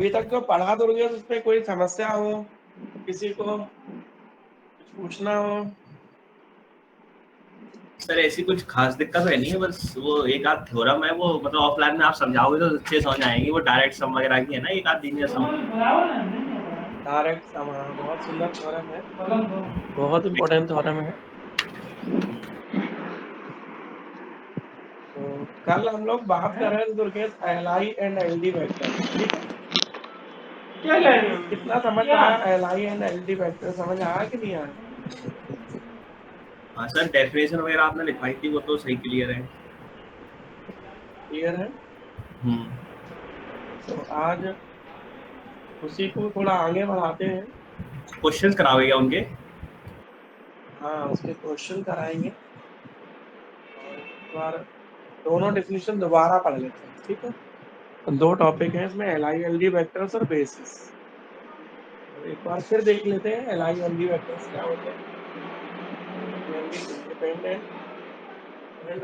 अभी तक जो पढ़ा दोगे उसमें कोई समस्या हो, किसी को कुछ पूछना हो? सर ऐसी कुछ खास दिक्कत है नहीं है, बस वो एक आध थ्योरम है, वो मतलब ऑफलाइन में आप समझाओगे तो अच्छे समझ आएंगी। वो डायरेक्ट सम वगैरह की है ना, एक आध दिन सम। डायरेक्ट सम, बहुत सुंदर थ्योरम है, बहुत इंपॉर्टेंट थ्योरम है। तो कल हम लोग बात कर रहे थे Durgesh LI and LD vectors, ठीक है? कितना समझ आया? एलआई एंड एलडी वेक्टर समझ आया कि नहीं आया? हाँ सर, डेफिनेशन वगैरह आपने लिखवाई थी, वो तो सही क्लियर है। क्लियर है? हम्म। तो आज उसी को थोड़ा आगे बढ़ाते हैं। क्वेश्चंस कराओगे क्या उनके? हाँ, उसके क्वेश्चन कराएंगे और एक बार दोनों डेफिनेशन दोबारा पढ़ लेते हैं, ठीक है? दो टॉपिक है इसमें, एलआई एलडी वेक्टर्स और बेसिस। तो एक बार फिर देख लेते हैं एलआई एलडी वेक्टर्स क्या होते हैं। Independent and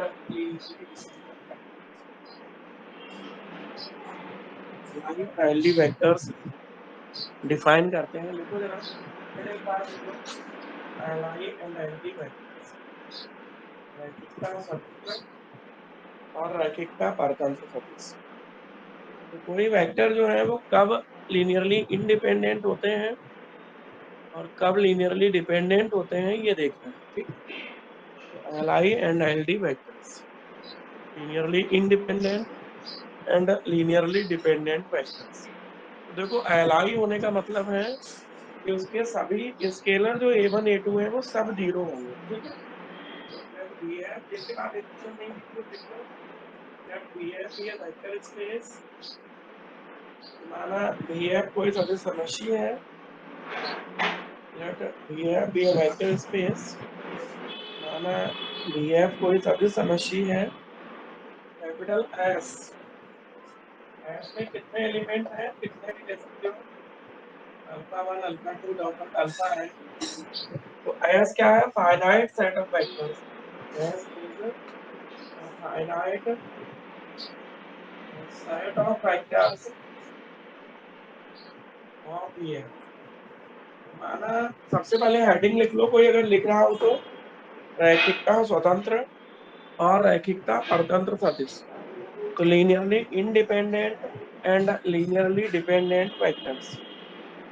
LD vectors define करते हैं। लिखो जरा, फिर एक बार लिखो। एलआई एंड एलडी वेक्टर्स रैखिकता स्वतंत्र और रैखिकता परतंत्र सदिश। तो कोई वेक्टर जो है वो कब लीनियरली इंडिपेंडेंट होते हैं और कब लीनियरली डिपेंडेंट होते हैं, ये देखना है, ठीक है? तो LI and LD vectors linearly independent and linearly dependent vectors. तो देखो, एलआई होने का मतलब है कि उसके सभी स्केलर जो a1 a2 है वो सब जीरो होंगे, ठीक है? तो जब VF, इसके बाद डिफिनेशन नहीं लिखी तो लिख लो। जब VF ये वेक्टर स्पेस, माना VF कोई सदिश समष्टि है, लेट VF ये वेक्टर स्पेस, माना VF कोई सदिश समष्टि है, कैपिटल S। एस में कितने एलिमेंट हैं, कितने भी ले सकते हो, अल्फा 1 अल्फा 2 डॉट अल्फा है। तो एस क्या है? Finite set of vectors. S is finite set of vectors of ये। माना सबसे पहले हेडिंग लिख लो, कोई अगर लिख रहा हो तो, रैखिकता स्वतंत्र और रैखिकता परतंत्र सदिश। तो linearly independent and linearly dependent vectors.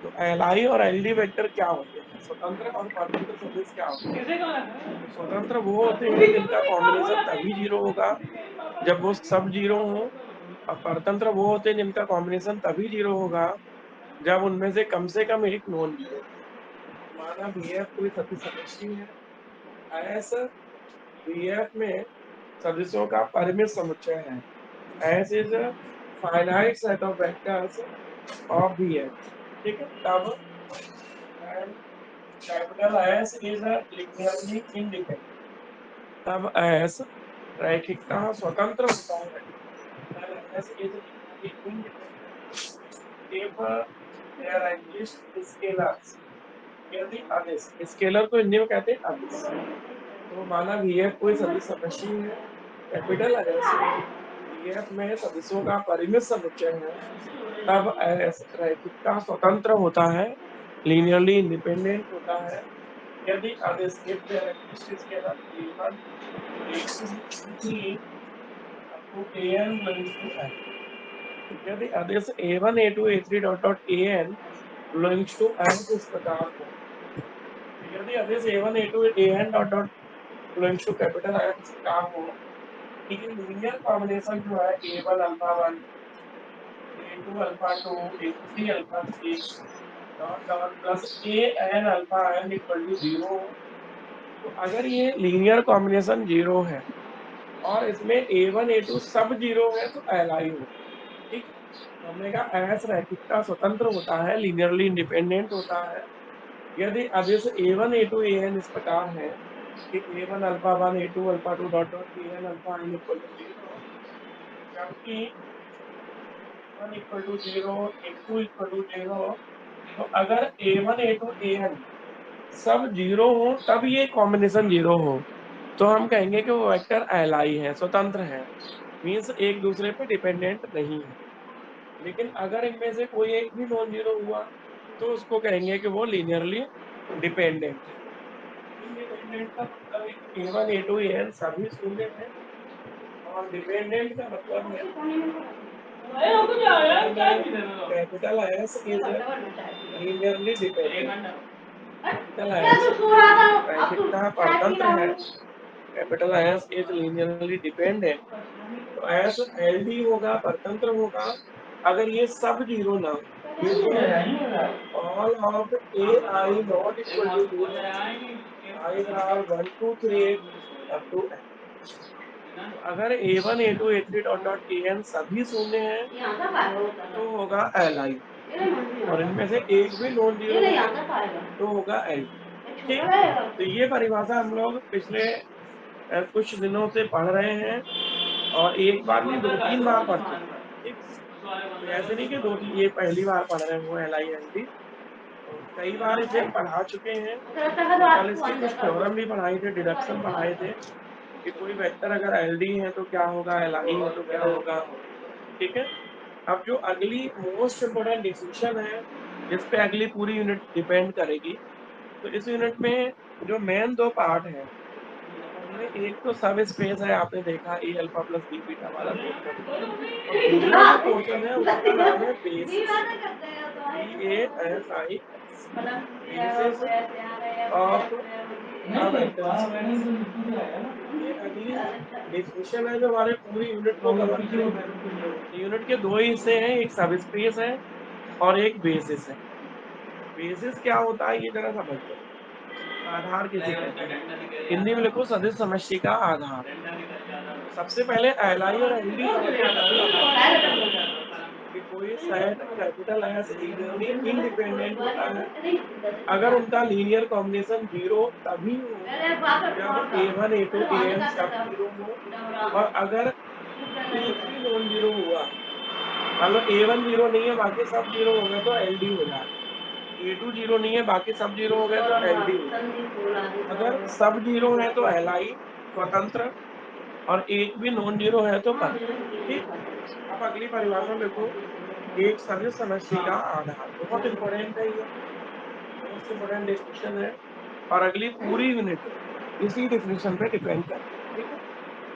तो एलआई और एलडी वेक्टर क्या होते हैं? स्वतंत्र और परतंत्र सदिश क्या होते हैं? तो स्वतंत्र वो होते हैं जिनका कॉम्बिनेशन तभी जीरो होगा जब वो सब जीरो हो, और परतंत्र वो होते हैं जिनका कॉम्बिनेशन तभी जीरो होगा जब उनमें से कम एक नॉन जीरो। माना VF कोई सदिश समष्टि है, एस VF में सदिशों का परिमित समुच्चय है। S is finite set of vectors of VF, ठीक है? तब capital S is linearly independent. तब एस रैखिकता स्वतंत्र होता है। तब S is linearly independent if there exist scalars. यदि आदेश, स्केलर को हिंदी में कहते हैं आदेश। तो माना VF कोई सदिश समष्टि है, कैपिटल एस, VF में सदिशों का परिमित समुच्चय है, तब एस रैखिकता स्वतंत्र होता है, लीनियरली इंडिपेंडेंट होता है। यदि आदेश if there exists scalar a1 a2 a3 up to an belongs to n। यदि आदेश a1 a2 a3 dot dot an belongs to n इस प्रकार हो, यदि आदेश a1 a2 an dot dot belongs to capital n इस प्रकार हो कि linear combination जो है a1 alpha 1 a2 alpha 2 a3 alpha 3 dot dot plus an alpha n equal to 0। तो अगर ये लीनियर कॉम्बिनेशन जीरो है और इसमें a1 a2 सब जीरो है तो एलआई होगा, ठीक है? तो हमने कहा एस रैखिकता स्वतंत्र होता है, लीनियरली इंडिपेंडेंट होता है, यदि आदेश a1 a2 an इस प्रकार है कि a1 alpha 1 a2 alpha 2 dot dot an alpha n equal to 0, जबकि a1 equal to 0 a2 equal to 0। तो अगर a1 a2 an सब जीरो हो तब ये कॉम्बिनेशन जीरो हो, तो हम कहेंगे कि वो वेक्टर एलआई है, स्वतंत्र है, मीन्स एक दूसरे पे डिपेंडेंट नहीं है। लेकिन अगर इनमें से कोई एक भी नॉन जीरो हुआ तो उसको कहेंगे कि वो लीनियरली डिपेंडेंट है। इंडिपेंडेंट का मतलब है कि A1 A2 AN सभी शून्य है, और डिपेंडेंट का मतलब है capital S is linearly dependent. Capital S रैखिकता परतंत्र है, capital S is linearly dependent. तो एस एलडी होगा, परतंत्र होगा, अगर ये सब जीरो ना हो। All of A I not equal to zero, I are 1 2 3 up to N. तो अगर A1 A2 A3 dot dot AN सभी शून्य हैं तो होगा एल और इनमें से एक भी नॉन जीरो तो होगा एल। ठीक, तो ये परिभाषा हम लोग पिछले कुछ दिनों से पढ़ रहे हैं, और एक बार नहीं 2-3 बार पढ़ चुके हैं। ठीक, तो ऐसे नहीं कि ये पहली बार पढ़ रहे हो LIND, तो कई बार इसे हम पढ़ा चुके हैं। तो कल इसके कुछ थ्योरम भी पढ़ाए थे, डिडक्शन पढ़ाए थे कि कोई वेक्टर अगर LD है तो क्या होगा, LI है तो क्या होगा। ठीक है, अब जो अगली मोस्ट इम्पोर्टेंट डिसीजन है जिस पे अगली पूरी यूनिट डिपेंड करेगी, तो इस यूनिट में जो मेन दो पार्ट है उनमें एक तो सब स्पेस है, आपने देखा ए अल्फा प्लस बी बीटा वाला पोर्शन, और दूसरा जो पोर्शन है उसका नाम है basis, BASIS, basis of a vector space. ये अगली डेफिनेशन है जो हमारे पूरी यूनिट को कवर करेगी। यूनिट के दो ही हिस्से हैं, एक सब स्पेस है और एक बेसिस है। बेसिस क्या होता है ये जरा समझ लो। आधार किसे कहते हैं, हिंदी में लिखो सदिश समष्टि का आधार। तो सबसे पहले LI और LD समझ में आ जाता है कि कोई set capital S linearly independent होता है अगर उनका लीनियर कॉम्बिनेशन जीरो तभी हो जब A1 A2 AN सब जीरो हो, और अगर एक भी नॉन जीरो हुआ, मान लो A1 जीरो नहीं है बाकी सब जीरो हो गए तो LD हो जाएगा, A2 जीरो नहीं है बाकी सब जीरो हो गए तो LD हो जाएगा, अगर सब जीरो है तो LI स्वतंत्र, और एक भी नॉन जीरो है तो परतंत्र। ठीक, अब अगली परिभाषा देखो, एक सदिश समष्टि का आधार बहुत इंपॉर्टेंट है, ये मोस्ट इंपॉर्टेंट डेफिनेशन है, और अगली पूरी यूनिट इसी डेफिनेशन पे डिपेंड कर। ठीक है,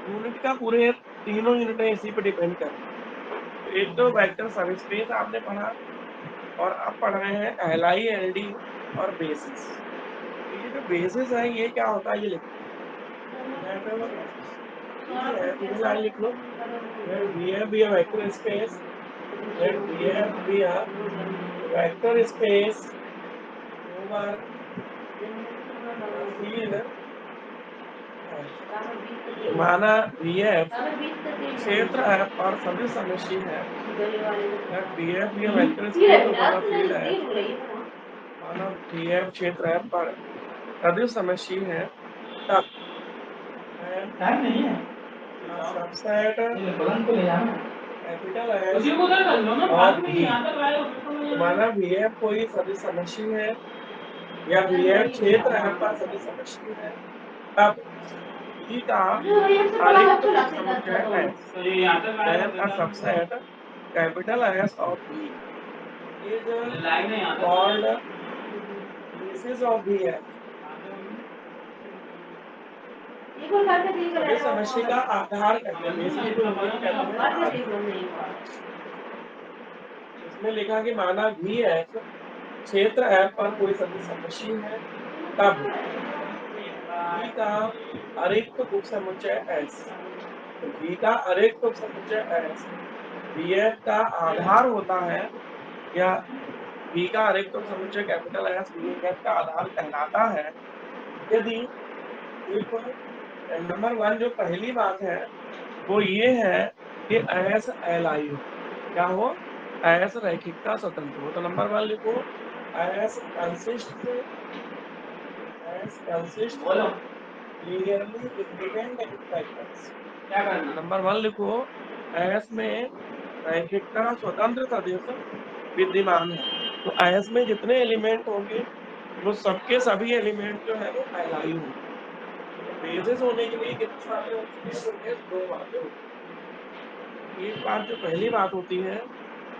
यूनिट का पूरे तीनों यूनिटें इसी पे डिपेंड कर। तो एक तो वेक्टर सब स्पेस आपने पढ़ा, और अब पढ़ रहे हैं LI LD और बेसिस। तो ये जो बेसिस है ये क्या होता है ये लिखते हैं, इजी है, सीधे लाइन लिख लो, let VF be a vector space, let VF be a vector space over a field F। माना VF क्षेत्र F पर सदिश समष्टि है, let VF be a vector space over a field F। माना VF क्षेत्र F पर सदिश समष्टि है, तब subset capital S of V। तो माना VF कोई सदिश समष्टि है या VF क्षेत्र F पर सदिश समष्टि है, तब V का आरेखित उपसमुच्चय S, then a subset capital S of V is called basis of VF। सदिश समष्टि का आधार कहते हैं, बेसिस को हिंदी में कहते हैं आधार। इसमें लिखा कि माना VF क्षेत्र F पर कोई सदिश समष्टि है, तब V का आरेखित उपसमुच्चय S। तो V का आरेखित उपसमुच्चय S VF का आधार होता है, या V का आरेखित उपसमुच्चय कैपिटल S VF का आधार कहलाता है, यदि इफ नंबर 1 जो पहली बात है वो ये है कि S LI हो, क्या हो, S रैखिकता स्वतंत्र हो। तो नंबर 1 लिखो, S consist linearly independent factors. Number 1 लिखो, S में रैखिकता स्वतंत्र सदिश विद्यमान है। तो S में जितने एलिमेंट होंगे वो सबके सभी एलिमेंट जो है वो LI होंगे। तो बेसिस होने के लिए कितनी बातें होती हैं, तो ये दो बातें होती हैं। एक बात जो पहली बात होती है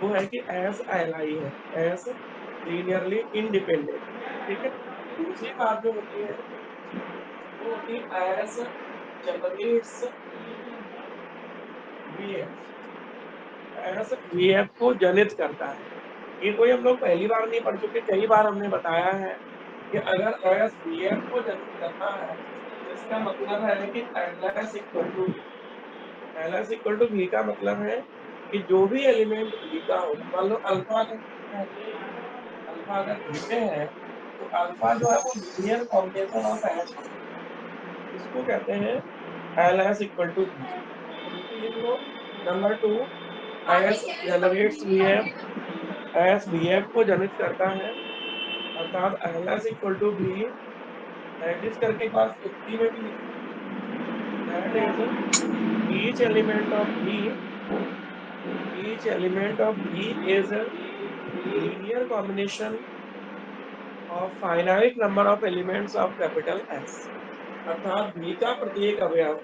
वो है कि एस एलाई है, एस लीनियरली इंडिपेंडेंट, ठीक है। दूसरी बात जो होती है वो होती है S generates VF, S VF को जनित करता है। ये कोई हम लोग पहली बार नहीं पढ़ चुके, कई बार हमने बताया है कि अगर एस वीएफ को जनित करना है तो इसका मतलब है कि LS equal to V, LS equal to V का मतलब है कि जो भी एलिमेंट वी का होगा, मान लो अल्फा का, अल्फा अगर वी में है तो अल्फा जो है वो लीनियर कॉम्बिनेशन ऑफ एस होगा, इसको कहते हैं L S equal to V. Simply लिख लो। Number two, S generates V F, S V F को जनित करता है, अर्थात L S equal to V, that is करके क्लास 50 में भी लिखा है, that is each element of V, each element of V is linear combination of finite number of elements of capital S, अर्थात v का प्रत्येक अवयव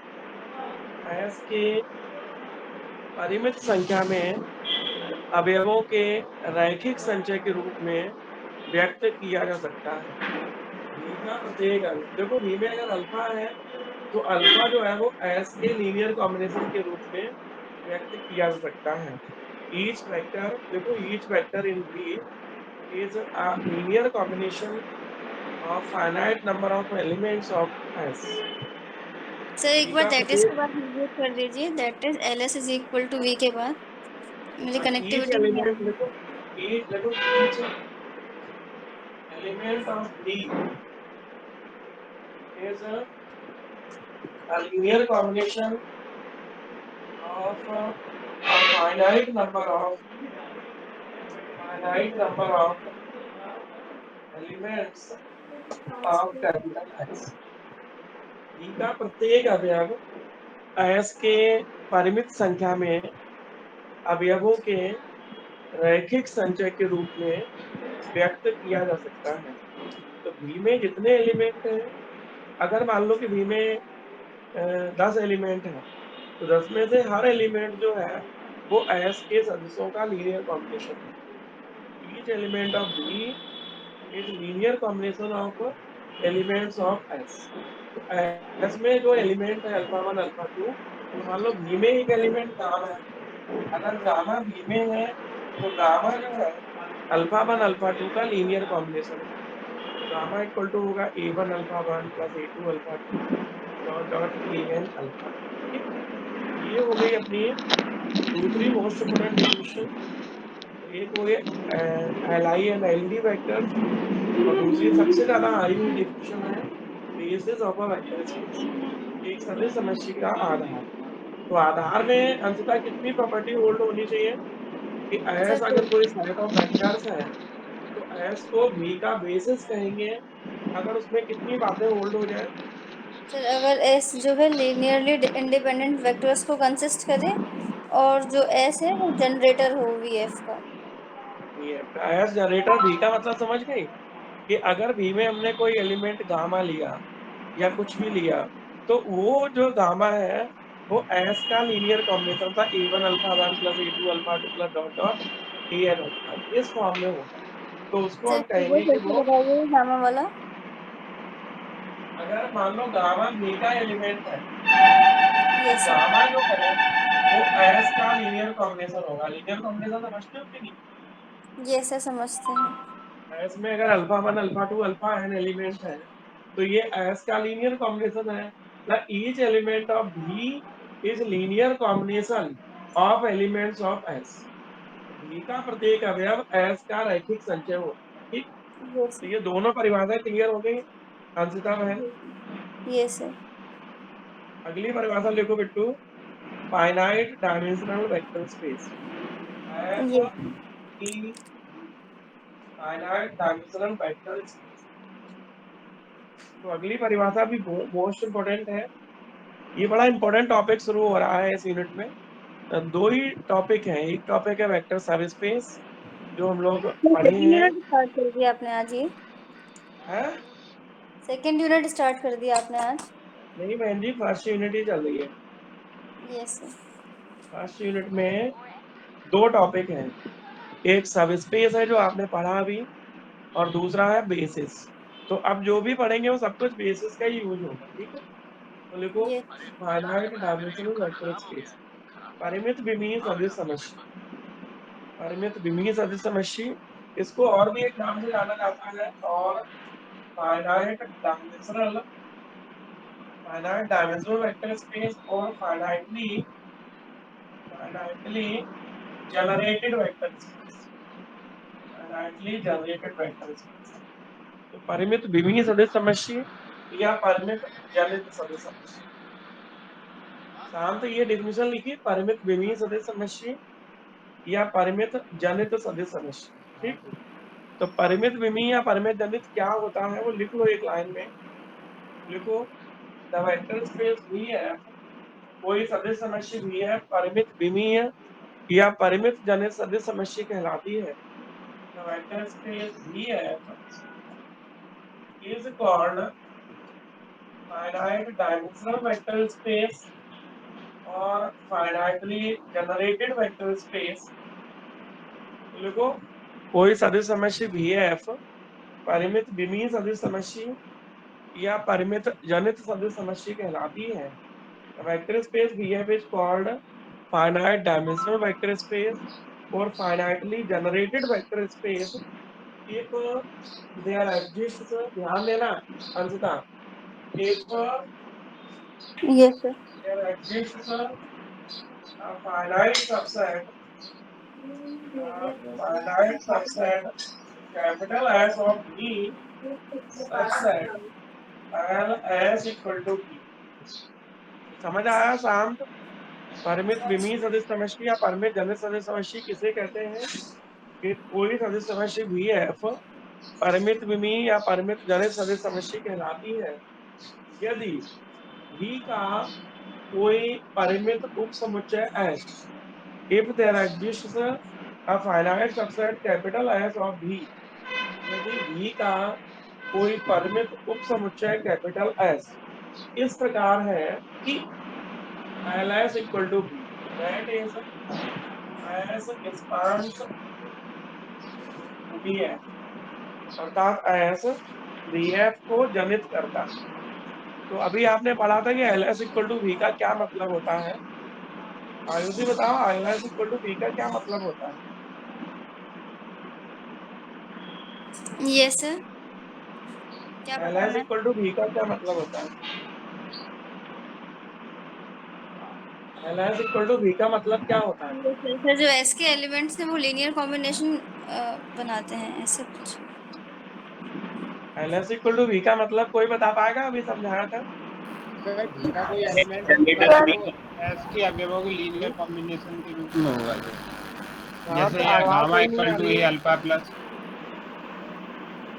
s के परिमित संख्या में अवयवों के रैखिक संचय के रूप में व्यक्त किया जा सकता है। v का प्रत्येक अवयव, देखो v में अगर अल्फा है तो अल्फा जो है वो s के लीनियर कॉम्बिनेशन के रूप में व्यक्त किया जा सकता है। ईच वेक्टर, देखो each vector in v is a linear combination of finite number of elements of S। Sir एक V बार का दैट इज के प्रत्येक, बाद रिपीट कर दीजिए, that is L S is equal to V के बाद, मेरी ईच कनेक्टिविटी नहीं आ एलिमेंट रही। देखो, ईच देखो each element of V is a linear combination of a finite number of elements of capital X। V का प्रत्येक अवयव S के परिमित संख्या में अवयवों के रैखिक संचय के रूप में व्यक्त किया जा सकता है। तो V में जितने एलिमेंट हैं, अगर मान लो कि V में 10 एलिमेंट है तो 10 में से हर एलिमेंट जो है वो S के सदस्यों का लीनियर कॉम्बिनेशन है। Each element of V is linear combination of elements of S। तो S में जो एलिमेंट है अल्फा 1 अल्फा 2, तो मान लो V में एक एलिमेंट गामा है, अगर गामा V में है तो गामा जो है अल्फा 1 अल्फा 2 का लीनियर कॉम्बिनेशन होगा। तो गामा इक्वल टू होगा A1 alpha 1 plus A2 alpha 2 dot dot AN alpha, ठीक। ये हो गई अपनी दूसरी मोस्ट इम्पोर्टेंट डिफिनेशन। तो एक हो गए LI एंड LD वेक्टर्स, और दूसरी सबसे ज्यादा आई हुई डिफिनेशन है basis of a vector space, एक सदिश समष्टि का आधार। तो आधार में अंततः कितनी प्रॉपर्टी होल्ड होनी चाहिए कि सर एस तो अगर कोई सेट ऑफ वेक्टर्स है तो एस को v का बेसिस कहेंगे अगर उसमें कितनी बातें होल्ड हो जाए। सर अगर एस जो है लीनियरली इंडिपेंडेंट वेक्टर्स को कंसिस्ट करे, और जो एस है वो जनरेटर हो वी एफ का। एस जनरेटर v का मतलब समझ गई कि अगर v में हमने कोई एलिमेंट गामा लिया या कुछ भी लिया तो वो जो गामा है वो एस का लीनियर कॉम्बिनेशन था A1 alpha 1 plus A2 alpha 2 plus dot dot AN alpha, इस फॉर्म में होगा। तो उसको सर हम एक बार कहेंगे कि फिर से वो, बताइए गामा वाला। अगर मान लो गामा v का एलिमेंट है तो यस सर। गामा जो है वो एस का लीनियर कॉम्बिनेशन होगा। लीनियर कॉम्बिनेशन समझते हो कि नहीं? यस सर समझते हैं। एस में अगर alpha 1 alpha 2 alpha n element है तो ये एस का लीनियर कॉम्बिनेशन है। like each element of V is linear combination of elements of S। V का प्रत्येक अवयव S का रैखिक संचय होगा, ठीक। यस तो ये दोनों परिभाषाएं क्लियर हो गई अंशिता बहन। सर। Yes sir. अगली परिभाषा लिखो Bittu, finite dimensional vector space, F S E finite dimensional vector space. तो अगली परिभाषा भी मोस्ट इंपोर्टेंट है। ये बड़ा इंपॉर्टेंट टॉपिक शुरू हो रहा है इस यूनिट में। दो ही टॉपिक हैं, एक टॉपिक है वेक्टर सब स्पेस जो हम लोग पढ़े सेकेंड हैं। यूनिट स्टार्ट कर दिया आपने आज ये? है? सेकेंड यूनिट स्टार्ट कर दिया आपने आज? नहीं बहन जी, फर्स्ट यूनिट ही चल रही है। Yes sir. फर्स्ट यूनिट में दो टॉपिक हैं, एक सब स्पेस है जो आपने पढ़ा अभी, और दूसरा है बेसिस। तो अब जो भी पढ़ेंगे वो सब कुछ बेसिस का ही यूज होगा, ठीक है। तो लिखो ये फाइनाइट डायमेंशनल वेक्टर स्पेस, परिमित विमीय सदिश समष्टि। परिमित विमीय सदिश समष्टि, इसको और भी एक नाम से जाना जाता है, और फाइनाइट डायमेंशनल वेक्टर स्पेस, और finitely generated vector space. Finitely generated vector space, तो परिमित विमीय सदिश समष्टि या परिमित जनित सदिश समष्टि। शांत ये डेफिनेशन लिखिए, परिमित विमीय सदिश समष्टि या परिमित जनित सदिश समष्टि, ठीक। तो परिमित विमीय या परिमित जनित क्या होता है वो लिख लो एक लाइन में। लिखो द वेक्टर स्पेस VF, कोई सदिश समष्टि VF परिमित विमीय या परिमित जनित सदिश समष्टि कहलाती है। The vector space VF is called finite dimensional vector space और finitely generated vector space। देखो कोई सदिश समष्टि VF परिमित विमीय सदिश समष्टि या परिमित जनित सदिश समष्टि कहलाती है। Vector space VF is called finite dimensional vector space और finitely generated vector space if there exists, ध्यान देना अंशता, if ये sir there exists a finite subset, capital S of V such that LS equal to V। समझ आया शांत? परिमित विमीय सदिश समष्टि या परिमित जनित सदिश समष्टि किसे कहते हैं? कि कोई सदिश समष्टि VF परिमित विमीय या परिमित जनित सदिश समष्टि कहलाती है यदि V का कोई परिमित उपसमुच्चय S, if there exists a finite subset capital S of V, यदि V का कोई परिमित उपसमुच्चय कैपिटल S इस प्रकार है कि LS equal to V, that is S expands VF, अर्थात S VF को जनित करता है। तो अभी आपने पढ़ा था कि LS equal to V का क्या मतलब होता है? आयुषी बताओ, LS equal to V का क्या मतलब होता है? ये सर क्या LS बताना है? equal to V का क्या मतलब होता है? LS equal to V का मतलब क्या होता है? सर जो एस के एलिमेंट्स हैं वो लीनियर कॉम्बिनेशन बनाते हैं, ऐसे कुछ। LS equal to V का मतलब कोई बता पाएगा? अभी समझाया था। सर V का कोई एलिमेंट होगा जनरेटर तो S के अवयवों की लीनियर कॉम्बिनेशन के रूप में होगा जो, शांत, जैसे ये आवाज गामा सही नहीं इक्वल आ टू रही ए है। Alpha plus.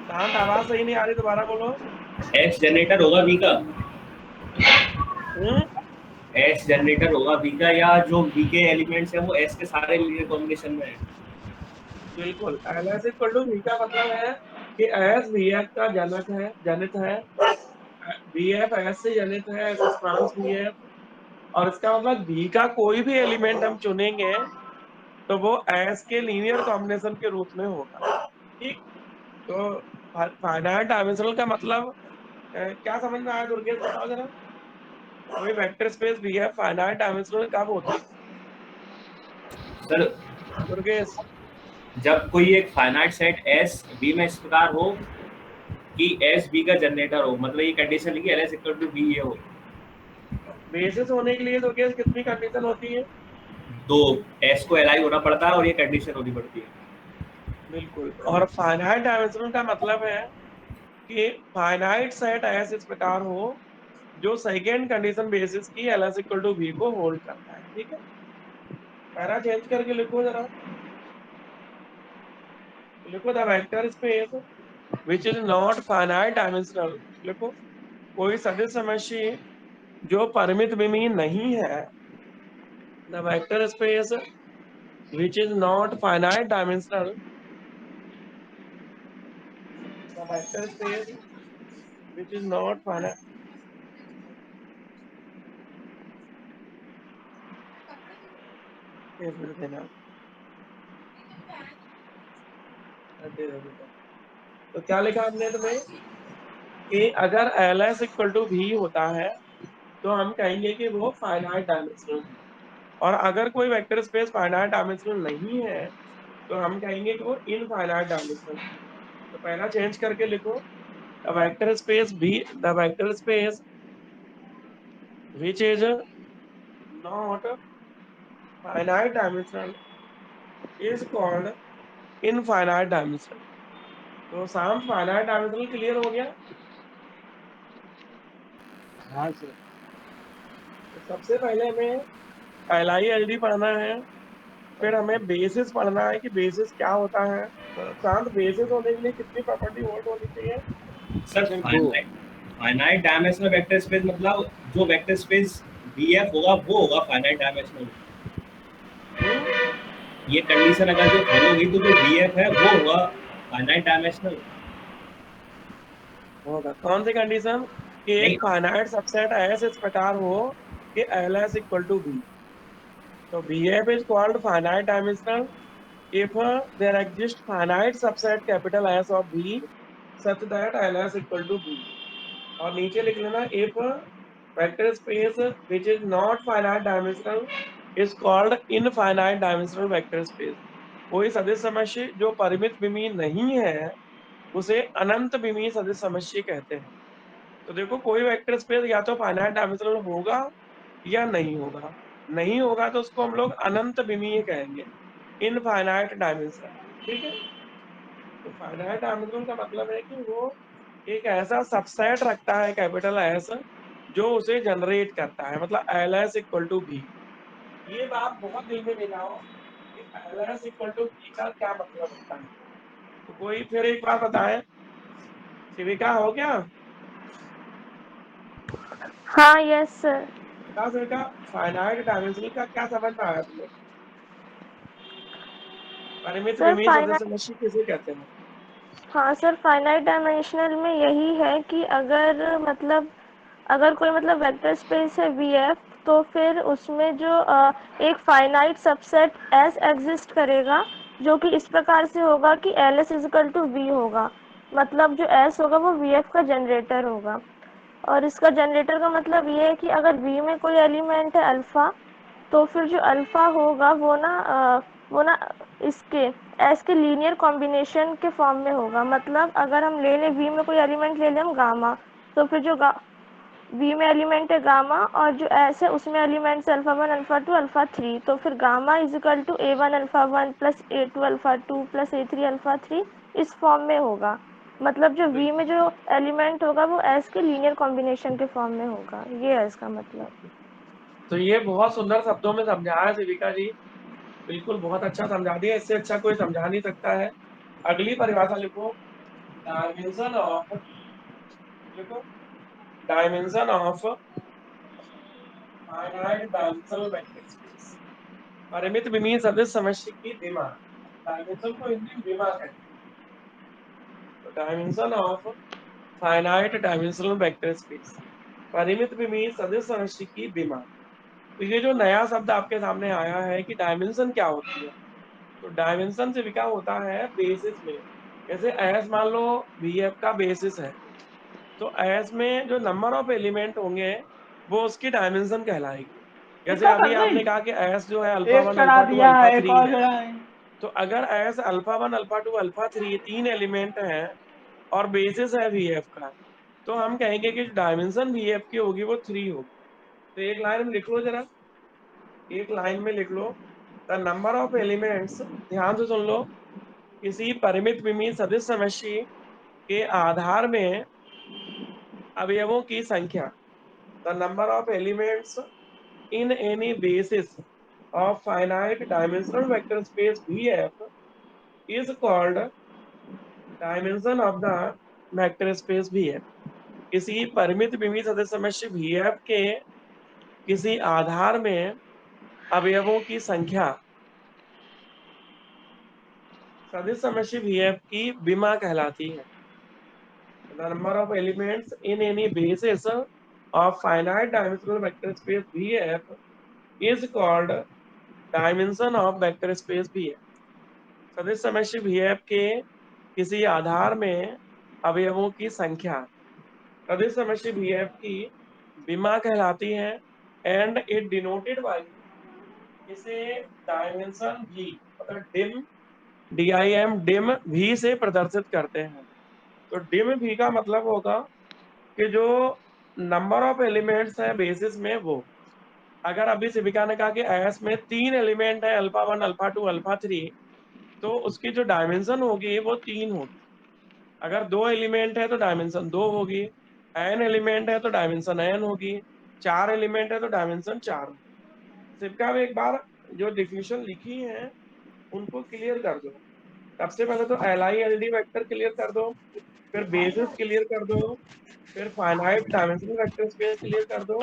शांत, आवाज सही नहीं आ रही, दोबारा बोलो। एस जनरेटर होगा V का, हम्म, एस जनरेटर होगा V का, या जो V के एलिमेंट्स हैं वो S के सारे लीनियर कॉम्बिनेशन में है। बिल्कुल। LS equal to V का मतलब है कि S VF का जनित है, VF S से जनित है, S ट्रांस VF, और इसका मतलब V का कोई भी एलिमेंट हम चुनेंगे तो वो S के लीनियर कॉम्बिनेशन के रूप में होगा, ठीक। तो फाइनाइट डायमेंशनल का मतलब क्या समझ में आया दुर्गेश, बताओ जरा। कोई vector space VF finite dimensional कब होता है सर दुर्गेश? जब कोई एक फाइनाइट सेट S V में इस प्रकार हो कि S V का जनरेटर हो, मतलब ये कंडीशन लिखी LS इक्वल टू V ये हो। बेसिस होने के लिए दुर्गेश कितनी कंडीशन होती है? तो S को Li होना पड़ता है और ये कंडीशन होनी पड़ती है। बिल्कुल। और फाइनाइट डायमेंशनल का मतलब है कि फाइनाइट सेट एस इस प्रकार हो जो सेकेंड कंडीशन बेसिस की LS इक्वल टू V को होल्ड करता है, ठीक है। पैरा चेंज करके लिखो जरा। लिखो the vector space which is not finite dimensional. लिखो कोई सदिश समष्टि जो परिमित विमीय नहीं है। The vector space which is not finite dimensional, the vector space which is not finite, एक मिनट देना। ये देखो बेटा, तो क्या लिखा हमने तुम्हें कि अगर LS इक्वल टू V होता है तो हम कहेंगे कि वो फाइनाइट डायमेंशनल है, और अगर कोई वेक्टर स्पेस फाइनाइट डायमेंशनल नहीं है तो हम कहेंगे कि वो इनफाइनाइट डायमेंशनल है। तो पहला चेंज करके लिखो, the vector space which is not finite dimensional is called infinite dimensional। तो साम फाइनाइट डायमेंशनल क्लियर हो गया। हाँ सर। तो सबसे पहले हमें LI LD पढ़ना है, फिर हमें बेसिस पढ़ना है कि बेसिस क्या होता है। तो शांत, बेसिस होने के लिए कितनी प्रॉपर्टी होल्ड होनी चाहिए? सर सर दो। फाइनाइट डायमेंशनल वेक्टर स्पेस मतलब जो वेक्टर स्पेस VF होगा वो होगा फाइनाइट डायमेंशनल। ये कंडीशन अगर जो फॉलो हुई तो जो VF है वो होगा फाइनाइट डायमेंशनल। होगा कौन सी कंडीशन? कि एक नहीं, फाइनाइट सबसेट ऐस इस प्रकार हो कि LS इक्वल टू V। तो VF is called finite dimensional if there exists finite subset capital S of V such that LS equal to V। और नीचे लिख लेना if vector space which is not finite dimensional is called infinite dimensional vector space। कोई सदिश समुच्चय जो परिमित विमीय नहीं है उसे अनंत विमीय सदिश समुच्चय कहते हैं। तो देखो, कोई वेक्टर स्पेस या तो फाइनाइट डायमेंशनल होगा या नहीं होगा। नहीं होगा तो उसको हम लोग अनंत विमीय कहेंगे, इनफाइनाइट डायमेंशनल। ठीक है। तो फाइनाइट डायमेंशनल का मतलब है कि वो एक ऐसा सबसेट रखता है कैपिटल S जो उसे जनरेट करता है, मतलब LS इक्वल टू V। ये बात बहुत दिल में मिलाओ कि LS इक्वल टू V का क्या मतलब होता है। तो कोई फिर एक बार बताए, शिविका हो क्या? हाँ यस सर। बेटा फाइनाइट डायमेंशनल का क्या समझ में आया तुम्हें? परिमित सर विमीय सदिश फाइनाइट समुच्चय किसे कहते हैं? हाँ सर, फाइनाइट डायमेंशनल में यही है कि अगर कोई वेक्टर स्पेस है VF, तो फिर उसमें जो एक फाइनाइट सबसेट S एग्जिस्ट करेगा, जो कि इस प्रकार से होगा कि LS इजिकल टू V होगा। मतलब जो S होगा वो VF का जनरेटर होगा। और इसका जनरेटर का मतलब ये है कि अगर V में कोई एलिमेंट है अल्फ़ा, तो फिर जो अल्फ़ा होगा वो ना इसके एस के लीनियर कॉम्बिनेशन के फॉर्म में होगा। मतलब अगर हम ले लें V में कोई एलिमेंट ले लें हम गामा, तो फिर जो V में एलिमेंट है गामा और जो एस है उसमें एलिमेंट्स अल्फ़ा 1 अल्फ़ा 2 अल्फ़ा 3, तो फिर gamma is equal to A1 alpha 1 plus A2 alpha 2 plus A3 alpha 3 इस फॉर्म में होगा। मतलब जो V में जो एलिमेंट होगा वो एस के लीनियर कॉम्बिनेशन के फॉर्म में होगा। ये है इसका मतलब। तो ये बहुत सुंदर शब्दों में समझाया शिविका जी, बिल्कुल बहुत अच्छा समझा दिया, इससे अच्छा कोई समझा नहीं सकता है। अगली परिभाषा लिखो, डायमेंशन ऑफ लिखो dimension of finite dimensional vector space. परिमित विमीय सदिश समुच्चय की विमा, डायमेंशन को हिंदी में विमा कहते हैं। तो dimension of finite dimensional vector space, परिमित विमीय सदिश समुच्चय की विमा। तो ये जो नया शब्द आपके सामने आया है कि डायमेंशन क्या होती है, तो डायमेंशन से विका होता है बेसिस में। जैसे एस मान लो VF का बेसिस है, तो एस में जो नंबर ऑफ एलिमेंट होंगे वो उसकी डायमेंशन कहलाएगी। जैसे अभी आपने कहा कि एस जो है एक अल्फ़ा 1 चढ़ा अल्फ़ा 2 दिया अल्फ़ा एक 3 और है। चढ़ा है। तो अगर एस अल्फ़ा 1 अल्फ़ा 2 अल्फ़ा 3 तीन एलिमेंट हैं और बेसिस है VF का, तो हम कहेंगे कि डायमेंशन VF की होगी वो 3 होगी। तो एक लाइन में लिख लो जरा, एक लाइन में लिख लो, द नंबर ऑफ एलिमेंट्स, ध्यान से सुन लो, किसी परिमित विमीय सदिश समुच्चय के आधार में अवयवों की संख्या, the number of elements in any basis of finite dimensional vector space VF is called dimension of the vector space VF। किसी परिमित विमीय सदिश समुच्चय VF के किसी आधार में अवयवों की संख्या सदिश समुच्चय VF की विमा कहलाती है। The number of elements in any basis of finite dimensional vector space VF is called dimension of vector space VF। सदिश समुच्चय VF के किसी आधार में अवयवों की संख्या सदिश समष्टि VF की विमा कहलाती है एंड इट डिनोटेड बाय इसे डायमेंशन V मतलब डिम डिम V से प्रदर्शित करते हैं। तो डिम V का मतलब होगा कि जो नंबर ऑफ एलिमेंट्स है बेसिस में वो, अगर अभी शिविका ने कहा कि एस में 3 एलिमेंट है अल्फा 1 अल्फा 2 अल्फा 3, तो उसकी जो डायमेंशन होगी वो 3 होगी। अगर 2 एलिमेंट है तो डायमेंशन 2 होगी, n एलिमेंट है तो डायमेंशन n होगी, 4 एलिमेंट है तो डायमेंशन 4 होगी। शिविका में एक बार जो डिफिनेशन लिखी है उनको क्लियर कर दो। सबसे पहले तो LI LD वेक्टर क्लियर कर दो, फिर बेसिस क्लियर कर दो, फिर finite dimensional vector space clear कर दो,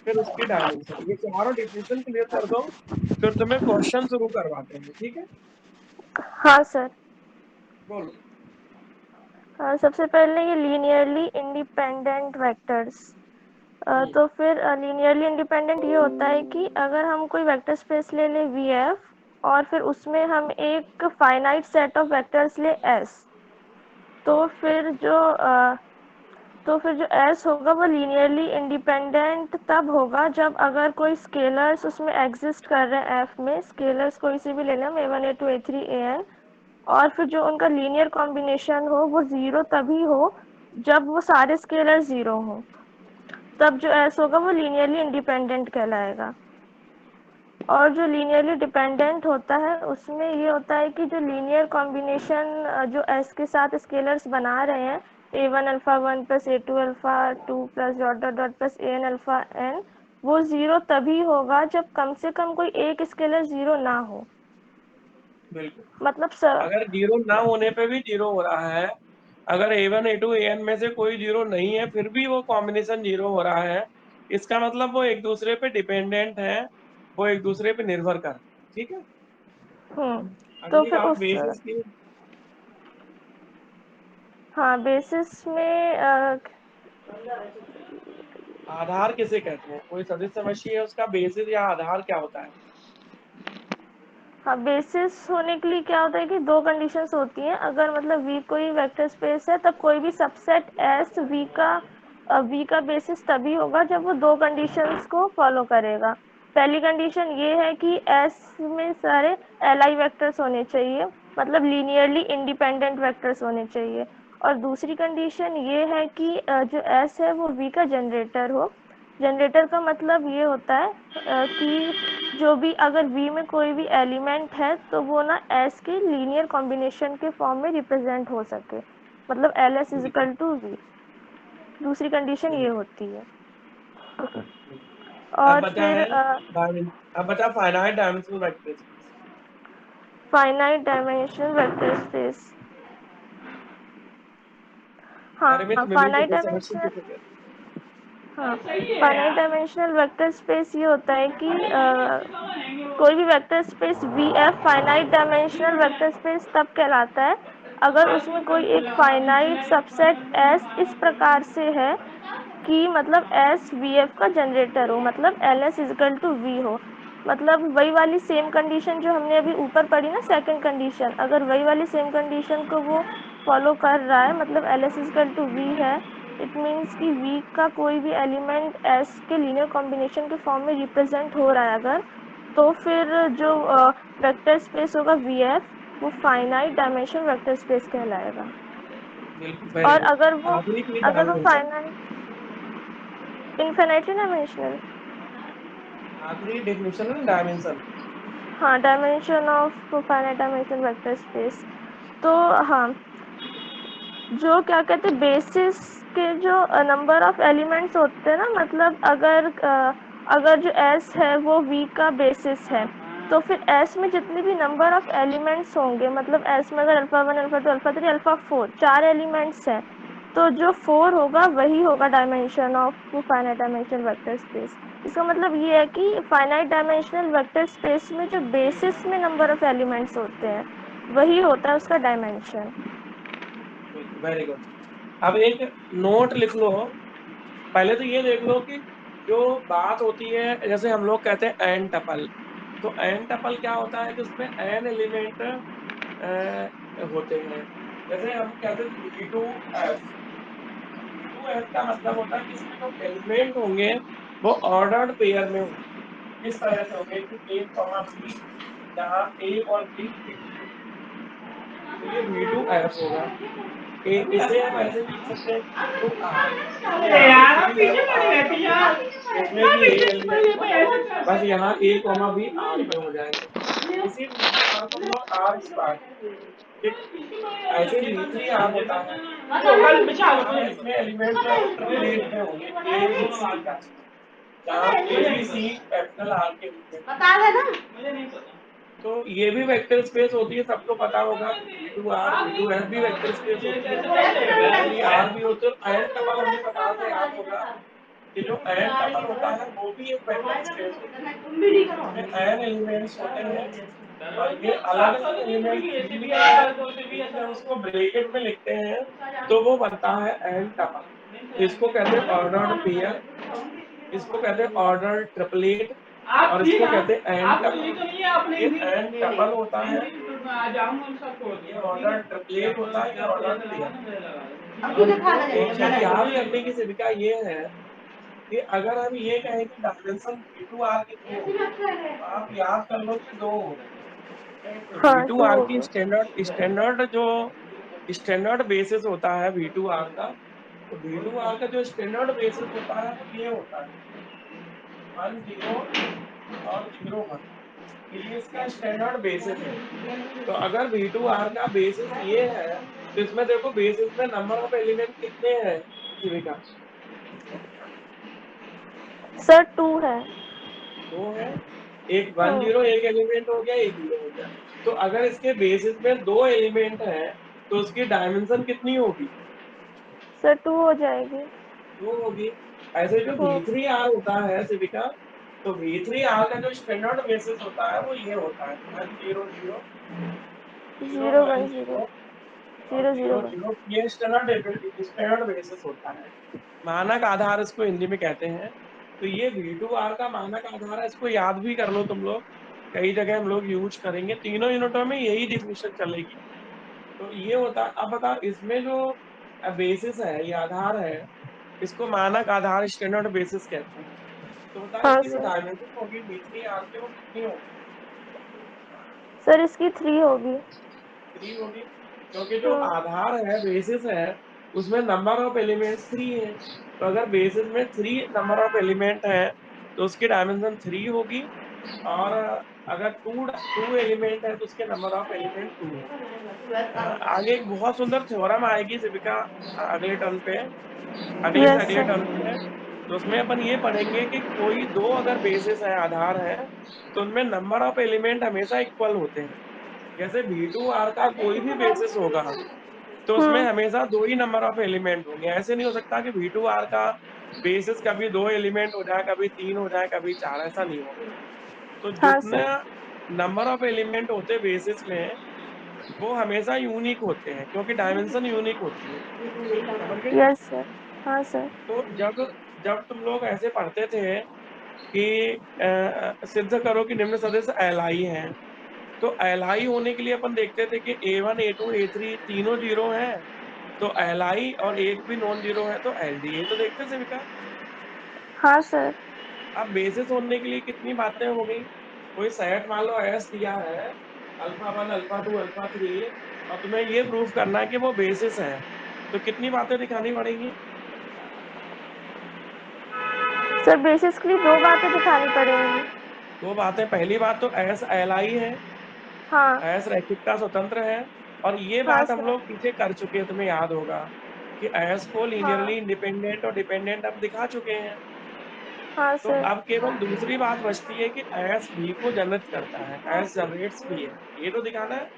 फिर उसकी डायमेंशन, ये चारों डिफिनेशन क्लियर कर दो, फिर तुम्हें क्वेश्चन शुरू करवाते हैं। ठीक है, हाँ सर। बोलो। सबसे पहले ये लीनियरली इंडिपेंडेंट वेक्टर्स। तो फिर लीनियरली इंडिपेंडेंट ये होता है कि अगर हम कोई वेक्टर स्पेस ले लें VF और फिर उसमें हम एक फाइनाइट सेट ऑफ वेक्टर्स ले S, तो फिर जो S होगा वो लीनियरली इंडिपेंडेंट तब होगा जब अगर कोई स्केलर्स उसमें एग्जिस्ट कर रहे हैं F में, स्केलर्स कोई सी भी ले लें हम A1 A2 A3 AN, और फिर जो उनका लीनियर कॉम्बिनेशन हो वो जीरो तभी हो जब वो सारे स्केलर जीरो हो, तब जो S होगा वो लीनियरली इंडिपेंडेंट कहलाएगा। और जो लीनियरली डिपेंडेंट होता है उसमें ये होता है कि जो लीनियर कॉम्बिनेशन जो S के साथ स्केलर्स बना रहे हैं A1 alpha 1 plus A2 alpha 2 plus dot dot dot plus AN alpha n, वो जीरो तभी होगा जब कम से कम कोई एक स्केलर जीरो ना हो। बिल्कुल, मतलब अगर जीरो ना होने पे भी जीरो हो रहा है, अगर A1 A2 AN में से कोई जीरो नहीं है फिर भी वो कॉम्बिनेशन जीरो हो रहा है, इसका मतलब वो एक दूसरे पे डिपेंडेंट है, वो एक दूसरे पे निर्भर करते हैं। ठीक है, तो अगली फिर बात उस बेसिस की। हाँ बेसिस में आधार किसे कहते हैं? कोई सदिश समष्टि है उसका बेसिस या आधार क्या होता है? हाँ बेसिस होने के लिए क्या होता है कि दो कंडीशंस होती हैं। अगर मतलब V कोई वेक्टर स्पेस है तब कोई भी सबसेट S V का बेसिस तभी होगा जब वो दो कंडीशंस को फॉलो करेगा। पहली कंडीशन ये है कि S में सारे Li वेक्टर्स होने चाहिए, मतलब लीनियरली इंडिपेंडेंट वेक्टर्स होने चाहिए। और दूसरी कंडीशन ये है कि जो S है वो V का जनरेटर हो। जनरेटर का मतलब ये होता है कि जो भी अगर V में कोई भी एलिमेंट है तो वो ना S के लीनियर कॉम्बिनेशन के फॉर्म में रिप्रेजेंट हो सके, मतलब LS इजिकल टू V। दूसरी कंडीशन ये होती है। अब और बचा फिर है अब बचा finite dimensional vector space. Finite dimensional vector space. हाँ परिमित विभिन्न फाइनाइट सदिश समष्टि डायमेंशनल किसे कहते हैं? हाँ फाइनाइट डायमेंशनल वेक्टर स्पेस ये होता है कि कोई भी vector space VF finite dimensional vector space तब कहलाता है अगर उसमें कोई एक फाइनाइट सबसेट S इस प्रकार से है कि मतलब S VF का जनरेटर हो, मतलब LS इजिकल टू V हो। मतलब वही वाली सेम कंडीशन जो हमने अभी ऊपर पढ़ी ना, सेकंड कंडीशन, अगर वही वाली सेम कंडीशन को वो फॉलो कर रहा है, मतलब LS इजिकल टू V है, इट मीन्स कि V का कोई भी एलिमेंट S के लीनियर कॉम्बिनेशन के फॉर्म में रिप्रेजेंट हो रहा है अगर, तो फिर जो वेक्टर स्पेस होगा VF वो फाइनाइट डायमेंशन वेक्टर स्पेस कहलाएगा। बिल्कुल, वेरी और गुड। अगर आखिरी कोई वो डायमेंशन, फाइनाइट इनफिनिटली डायमेंशनल, आखिरी डेफिनेशन है ना डायमेंशन। हाँ dimension of finite dimension vector space. तो हाँ जो क्या कहते हैं बेसिस के जो नंबर ऑफ एलिमेंट्स होते हैं ना, मतलब अगर जो S है वो V का बेसिस है तो फिर S में जितने भी नंबर ऑफ एलिमेंट्स होंगे, मतलब S में अगर अल्फा 1 अल्फा 2 अल्फा 3 अल्फा 4 चार एलिमेंट्स हैं, तो जो 4 होगा वही होगा dimension of finite dimensional vector space. इसका मतलब ये है कि फाइनाइट डायमेंशनल वेक्टर स्पेस में जो बेसिस में नंबर ऑफ एलिमेंट्स होते हैं वही होता है उसका डायमेंशन। Very good. अब एक नोट लिख लो। पहले तो ये देख लो कि जो बात होती है, जैसे हम लोग कहते हैं एन टपल, तो एन टपल क्या होता है कि उसमें एन एलिमेंट होते हैं। जैसे हम कहते हैं V2F, V2F का मतलब होता है कि इसमें जो एलिमेंट होंगे वो ऑर्डर्ड पेयर में होंगे। इस तरह से होंगे कि A, B, जहाँ A और B तो ये V2F होगा। इसे हम ऐसे भी लिख सकते हैं V2R, क्योंकि यहाँ पे C F R इसमें भी A एलिमेंट है, बस यहाँ A, B R में हो जाएंगे। इसी V2R को हम लोग R स्क्वायर, ठीक, ऐसे V3R होता है, अब इसमें एलिमेंट जो है वो ट्रिपलेट में होंगे A, B, C का, जहाँ A, B, C capital R के एलिमेंट। तो ये भी वेक्टर स्पेस होती है, सबको पता होगा। V2R, V2F भी वेक्टर स्पेस होती है, V3R भी होते हैं। एन टपल हमने बताया था, याद होगा कि जो एन टपल होता है वो भी एक वेक्टर स्पेस होता है, इसमें एन एलिमेंट्स होते हैं और ये अलग अलग एलिमेंट जब उसको ब्रैकेट में लिखते हैं तो वो बनता है एन टपल। इसको कहते हैं ऑर्डर्ड पेयर, इसको कहते हैं ऑर्डर ट्रिपलेट और इसको कहते हैं एन टपल। ये एन टपल होता है, ये ऑर्डर ट्रिपलेट होता है, ये ऑर्डर पेयर। एक चीज याद करने की तरीका ये है कि अगर हम ये कहें कि डायमेंशन V2R कितने होंगे तो आप याद कर लो कि 2 होंगे। तो हाँ, V2R की होगी। स्टैंडर्ड जो स्टैंडर्ड बेसिस होता है V2R का, तो V2R का जो स्टैंडर्ड बेसिस होता है वो ये होता है 1 0 और 0 1, ये इसका स्टैंडर्ड बेसिस है। तो अगर V2R का बेसिस ये है तो इसमें देखो बेसिस में नंबर ऑफ एलिमेंट कितने हैं जीविका? सर 2 है। 2 है, एक 1 0 एक एलिमेंट हो गया, एक 0 हो गया। तो अगर इसके बेसिस में 2 एलिमेंट है तो उसकी डायमेंशन कितनी होगी? सर 2 हो जाएगी। 2 होगी। ऐसे जो V3R होता है शिविका, तो V3R का जो स्टैंडर्ड बेसिस होता है वो ये होता है 1 0 0 0 0 1 1 0 0 और 0 0 0 1। 0, ये स्टैंडर्ड बेसिस होता है, मानक आधार इसको हिंदी में कहते हैं। तो ये V2R का मानक आधार है, इसको याद भी कर लो तुम लोग, कई जगह हम लोग यूज करेंगे, तीनों यूनिटों में यही डिफिनेशन चलेगी। तो ये होता, अब बताओ इसमें जो बेसिस है, ये आधार है, इसको मानक आधार स्टैंडर्ड बेसिस कहते हैं। तो बताओ हाँ इसकी जो सर। डायमेंशन होगी V3R की वो कितनी होगी? सर इसकी 3 होगी। 3 होगी, क्योंकि जो हाँ। आधार है, बेसिस है, उसमें नंबर ऑफ एलिमेंट्स 3 है। तो अगर बेसिस में 3 नंबर ऑफ एलिमेंट है तो उसकी डायमेंशन 3 होगी, और अगर 2 एलिमेंट है तो उसके नंबर ऑफ एलिमेंट 2 है। आगे एक बहुत सुंदर थ्योरम आएगी शिविका अगले टर्न पे, अगले से यस अगले सर। टर्म पे। तो उसमें अपन ये पढ़ेंगे कि कोई 2 अगर बेसिस है, आधार है, तो उनमें नंबर ऑफ एलिमेंट हमेशा इक्वल होते हैं। जैसे V2R का कोई भी बेसिस होगा तो उसमें हमेशा 2 ही नंबर ऑफ एलिमेंट होंगे। ऐसे नहीं हो सकता कि V2R का बेसिस कभी 2 एलिमेंट हो जाए, कभी 3 हो जाए, कभी 4, ऐसा नहीं होगा। तो हाँ जितना सर। नंबर ऑफ एलिमेंट होते बेसिस में वो हमेशा यूनिक होते हैं, क्योंकि डायमेंशन यूनिक होती है। समझ गए? Yes sir. हाँ सर। तो जब जब तुम लोग ऐसे पढ़ते थे कि सिद्ध करो कि निम्न सदस्य एलआई है, तो एलआई होने के लिए अपन देखते थे कि A1 A2 A3 तीनों जीरो है, तो एलआई और एक भी नॉन जीरो है तो एलडी, ये तो देखते थे विकास। हाँ सर। अब बेसिस होने के लिए कितनी बातें हो गई? कोई सेट मान लो एस दिया है, अल्फा 1 अल्फा 2 अल्फा 3, और तुम्हें ये प्रूफ करना है कि वो बेसिस है, तो कितनी बातें दिखानी पड़ेंगी? सर बेसिस के लिए 2 बातें दिखानी पड़ेंगी। 2 बातें। पहली बात तो एस एलआई है, हाँ। एस रैखिकता स्वतंत्र है, और ये हाँ बात हम सर। लोग पीछे कर चुके हैं, तुम्हें याद होगा कि एस को लीनियरली हाँ। इंडिपेंडेंट और डिपेंडेंट अब दिखा चुके हैं। हाँ तो सर। अब केवल दूसरी बात बचती है कि एस बी को जनरेट करता है, एस जनरेट्स बी है, ये तो दिखाना है।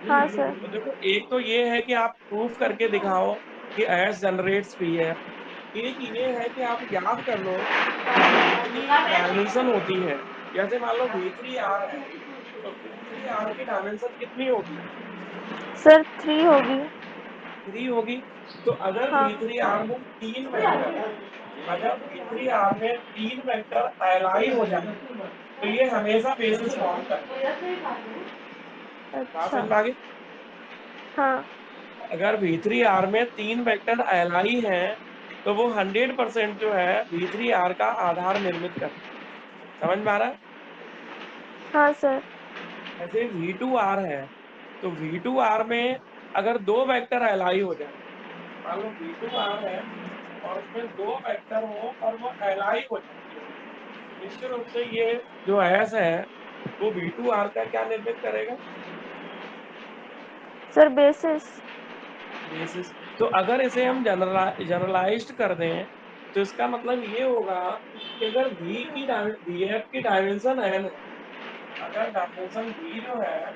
हाँ सर। तो देखो, एक तो ये है कि आप प्रूफ करके दिखाओ कि एस जनरेट्स बी है, एक ये है कि आप याद कर लो कि कितनी डायमेंशन होती है। जैसे मान लो V3R है, तो V3R की डायमेंशन कितनी होगी? सर 3 होगी। 3 होगी। तो अगर हाँ। V3R में 3 वेक्टर, अगर V3R में 3 वेक्टर एलाइन हो जाए तो ये हमेशा बेसिस फॉर्म करता है। बात अच्छा। समझ में आ गई? हाँ। अगर V3R में 3 वेक्टर एलआई हैं तो वो 100% जो है V3R का आधार निर्मित करते हैं। समझ में आ रहा है? हाँ सर। ऐसे V2R है तो V2R में अगर 2 वेक्टर एलआई हो जाए, मान लो V2R है और उसमें 2 वेक्टर हो और वो एलआई हो जाती है, तो निश्चित रूप से ये जो एस है वो V2R का क्या निर्मित करेगा? Sir basis. बेसिस। तो अगर इसे हम जनरलाइज्ड कर दें तो इसका मतलब ये होगा कि अगर VF की डायमेंशन n है, अगर डायमेंशन V जो है,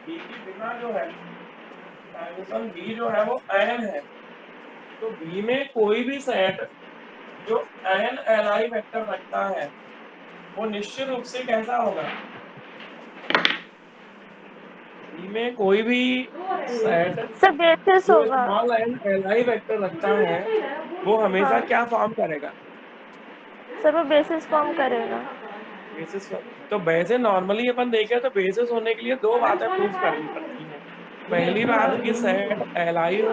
V की बिना जो है डायमेंशन V जो है वो n है, तो V में कोई भी सेट जो n एलआई वेक्टर रखता है वो निश्चित रूप से कैसा होगा? V में कोई भी सेट सर बेसिस जो होगा। स्मॉल n एलआई वेक्टर रखता है वो हमेशा हाँ क्या फॉर्म करेगा? सर, वो बेसिस फॉर्म करेगा। बेसिस। तो वैसे नॉर्मली अपन देखें तो बेसिस होने के लिए 2 बातें प्रूफ करनी पड़ती हैं। पहली बात कि सेट एलआई हो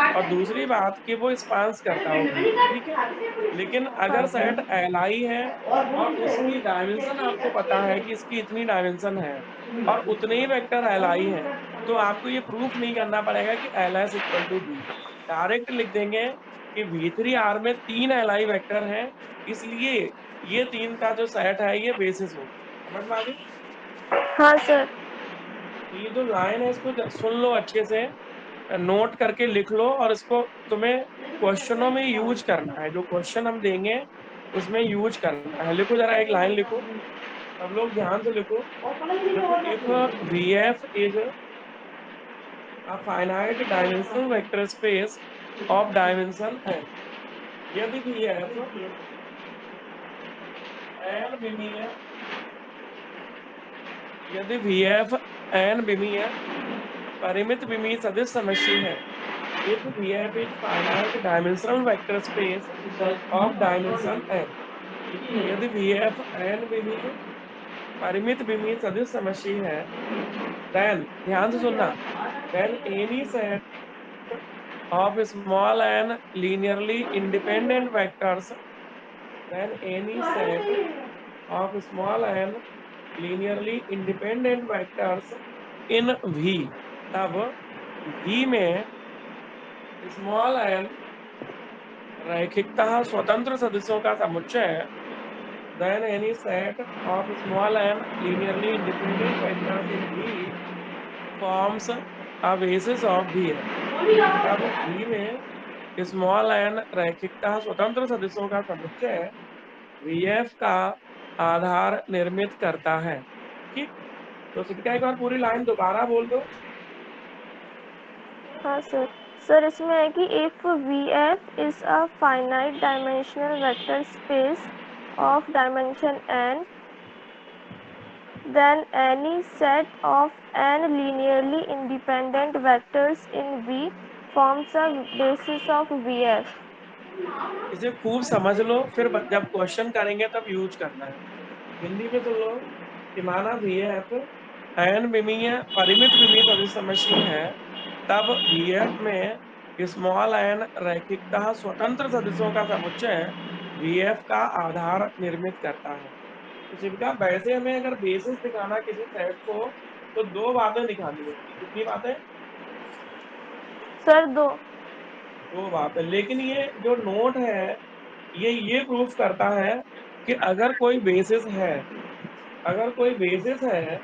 और दूसरी बात कि वो स्पांस करता हो V को, ठीक है। लेकिन हाँ अगर सेट एलआई है और उसकी डायमेंशन आपको पता है कि इसकी इतनी डायमेंशन है और उतने ही वेक्टर एलआई हैं, तो आपको ये प्रूफ नहीं करना पड़ेगा कि LS equal to V। Direct लिख देंगे कि V3R में 3 एलआई वेक्टर हैं, इसलिए ये 3 का जो सेट है ये बेसिस होगा। समझ में आ गई? हाँ सर। तो ये जो लाइन है इसको सुन लो अच्छे से, नोट करके लिख लो और इसको तुम्हें क्वेश्चनों में यूज करना है। जो क्वेश्चन हम देंगे उसमें यूज करना है। लिखो जरा, एक लाइन लिखो, सब लोग ध्यान से लिखो। देखो, if VF is a finite dimensional vector space of dimension n, यदि VF n विमीय, यदि VF n विमीय परिमित विमीय सदिश समुच्चय है, if VF is finite dimensional vector space of dimension n, यदि VF n विमीय परिमित विमीय सदिश समुच्चय है, then ध्यान से सुनना, then any set of small n linearly independent vectors, then any set of small n linearly independent vectors in V, तब V में स्मॉल n रैखिकतः स्वतंत्र सदस्यों का समुच्चय है, then any set of small n linearly independent vectors in V forms a basis of VF। अब V में small n रैखिकतः स्वतंत्र सदस्यों का समुच्चय VF का आधार निर्मित करता है। ठीक, तो सिक्का एक बार पूरी लाइन दोबारा बोल दो। हाँ सर। सर इसमें है कि if VF is a finite dimensional vector space of dimension n, then any set of n linearly independent vectors in V forms a basis of VF। इसे खूब समझ लो, फिर जब क्वेश्चन करेंगे तब यूज करना है। हिंदी में सुन लो कि माना VF n विमीय परिमित विमीय सदिश समुच्चय है, तब VF में स्मॉल n रैखिकतः स्वतंत्र सदस्यों का समुच्चय VF का आधार निर्मित करता है। तो शिविका, वैसे हमें अगर बेसिस दिखाना किसी सेट को तो 2 बातें दिखानी होती। कितनी बातें? सर 2। 2 बातें। लेकिन ये जो नोट है ये प्रूफ करता है कि अगर कोई बेसिस है, अगर कोई बेसिस है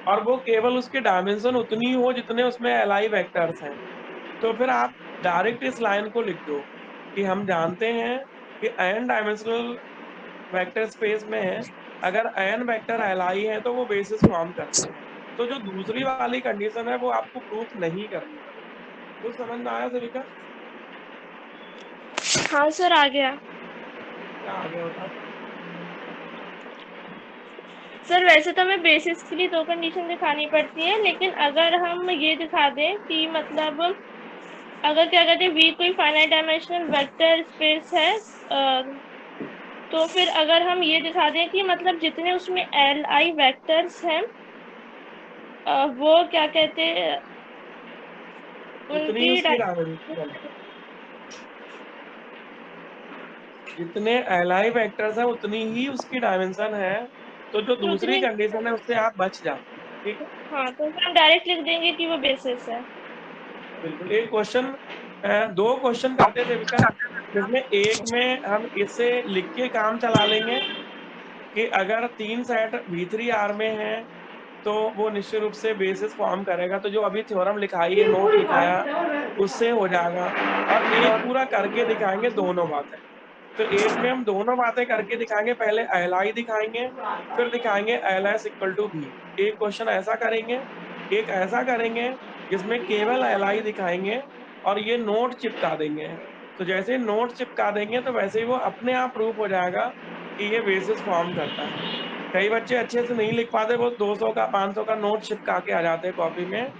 और वो केवल उसकी डायमेंशन उतनी हो जितने उसमें एलआई वेक्टर्स हैं, तो फिर आप डायरेक्ट इस लाइन को लिख दो कि हम जानते हैं कि n डायमेंशनल वेक्टर स्पेस में अगर n वेक्टर एलआई है तो वो बेसिस फॉर्म करते हैं। तो जो दूसरी वाली कंडीशन है वो आपको प्रूफ नहीं करनी पड़ेगी। कुछ समझ में आया सरिका? हाँ सर, आ गया। क्या आ गया बताओ? सर वैसे तो हमें बेसिस के लिए 2 कंडीशन दिखानी पड़ती है, लेकिन अगर हम ये दिखा दें कि मतलब अगर क्या कहते हैं V कोई फाइनाइट डायमेंशनल वेक्टर स्पेस है, तो फिर अगर हम ये दिखा दें कि मतलब जितने उसमें LI वेक्टर्स हैं, वो क्या कहते हैं, उतनी उनकी उसकी डायमेंशन, जितने एलआई वेक्टर्स है उतनी ही उसकी डायमेंशन है। तो जो दूसरी उतनी कंडीशन है उससे आप बच जाते हैं, ठीक है। हाँ, तो हम डायरेक्ट लिख देंगे कि वो बेसिस है। बिल्कुल। एक क्वेश्चन, दो क्वेश्चन करते थे विका, जिसमें एक में हम इसे लिख के काम चला लेंगे कि अगर तीन सेट V3R में है तो वो निश्चित रूप से बेसिस फॉर्म करेगा। तो जो अभी थ्योरम लिखाई है, नोट लिखाया, उससे हो जाएगा। और एक पूरा करके दिखाएंगे दोनों बातें। तो एक में हम दोनों बातें करके दिखाएंगे, पहले एलआई दिखाएंगे, फिर दिखाएंगे एलएस इक्वल टू बी। एक क्वेश्चन ऐसा करेंगे, एक ऐसा करेंगे जिसमें केवल एलआई दिखाएंगे और ये नोट चिपका देंगे। तो जैसे नोट चिपका देंगे तो वैसे ही वो अपने आप प्रूफ हो जाएगा कि ये बेसिस फॉर्म करता है। कई बच्चे अच्छे से नहीं लिख पाते, वो 200 का 500 का नोट चिपका के आ जाते हैं कॉपी में।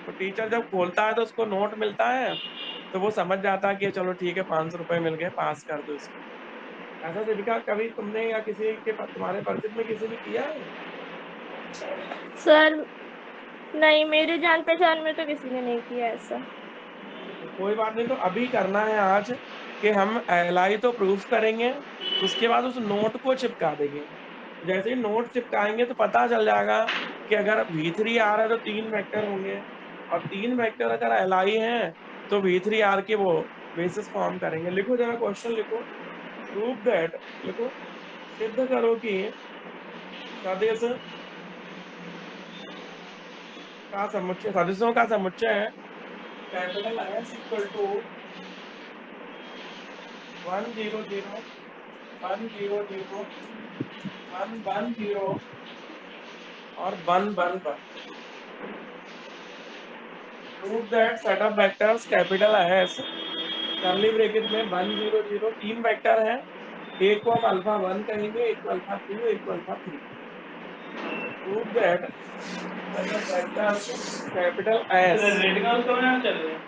तो टीचर जब खोलता है तो उसको नोट मिलता है, तो वो समझ जाता है कि चलो ठीक है, 500 रुपए मिल गए, पास कर दो इसको। ऐसा देविका कभी तुमने या किसी के तुम्हारे परिचित में किसी ने किया है? सर नहीं, मेरे जान पहचान में तो किसी ने नहीं किया ऐसा। तो कोई बात नहीं, तो अभी करना है आज कि हम एलआई तो प्रूफ करेंगे, उसके बाद उस नोट को चिपका देंगे। जैसे ही नोट चिपकाएंगे तो पता चल जाएगा कि अगर V3R है तो तीन वेक्टर होंगे, और तीन वेक्टर अगर एलआई है तो V3R के वो बेसिस फॉर्म करेंगे। लिखो जरा क्वेश्चन लिखो, प्रूव दैट, लिखो, सिद्ध करो कि सदिश का समुच्चय, सदिशों का समुच्चय है कैपिटल एस इक्वल टू 1 0 0 1 0 0 1 1 0 और 1 1 1। Prove that set of vectors capital S curly bracket में 1 0 0 तीन वेक्टर है, एक को हम अल्फा 1 कहेंगे, एक को अल्फा 2, एक को alpha 3। Prove that set of vectors capital S read का उसका बनाना चल रहा है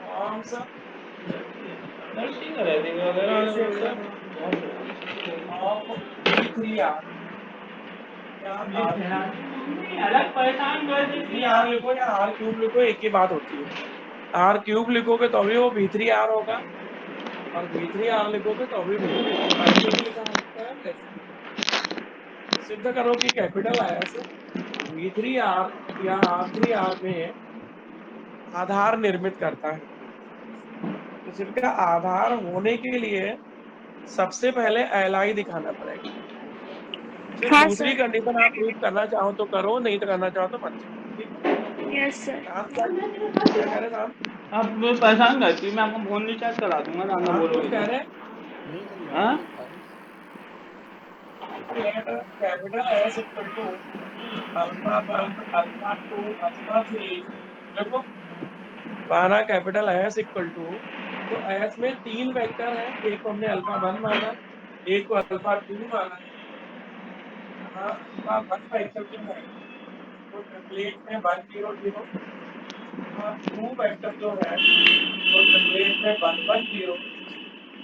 फॉर्म्स अंदर ठीक है रेडिंग वगैरह ऑफ V3R। क्या R3? अलग परेशान कर V3R लिखो या R क्यूब लिखो, एक ही बात होती है। R क्यूब लिखोगे तो भी वो V3R होगा, और V3R लिखोगे तो भी V3R। ऐसे भी लिखा सकता है, ऐसे भी लिखा सकता है। तो सिद्ध करो कि कैपिटल एस V3R या R3R में आधार निर्मित करता है। तो इसका आधार होने के लिए सबसे पहले एलआई दिखाना पड़ेगा, फिर हाँ दूसरी सर। कंडीशन आप प्रूव करना चाहो तो करो, नहीं तो करना चाहो तो मत करो, ठीक है। Yes sir. राम क्या कह रहे राम? आप मैं परेशान करती हूँ, मैं आपको फोन रिचार्ज करा दूंगा ज्यादा राम कुछ बोलोगे कह तो। रहे? हाँ capital S equal to alpha 1 alpha 2 alpha 3। देखो, माना कैपिटल एस इक्वल टू, तो एस में तीन वेक्टर है, एक को हमने अल्फा 1 माना, एक को अल्फा 2 माना। यहाँ अल्फा 1 वेक्टर जो है वो ट्रिपलेट में 1 0 0, अल्फा 2 वेक्टर जो है वो ट्रिपलेट में 1 1 0,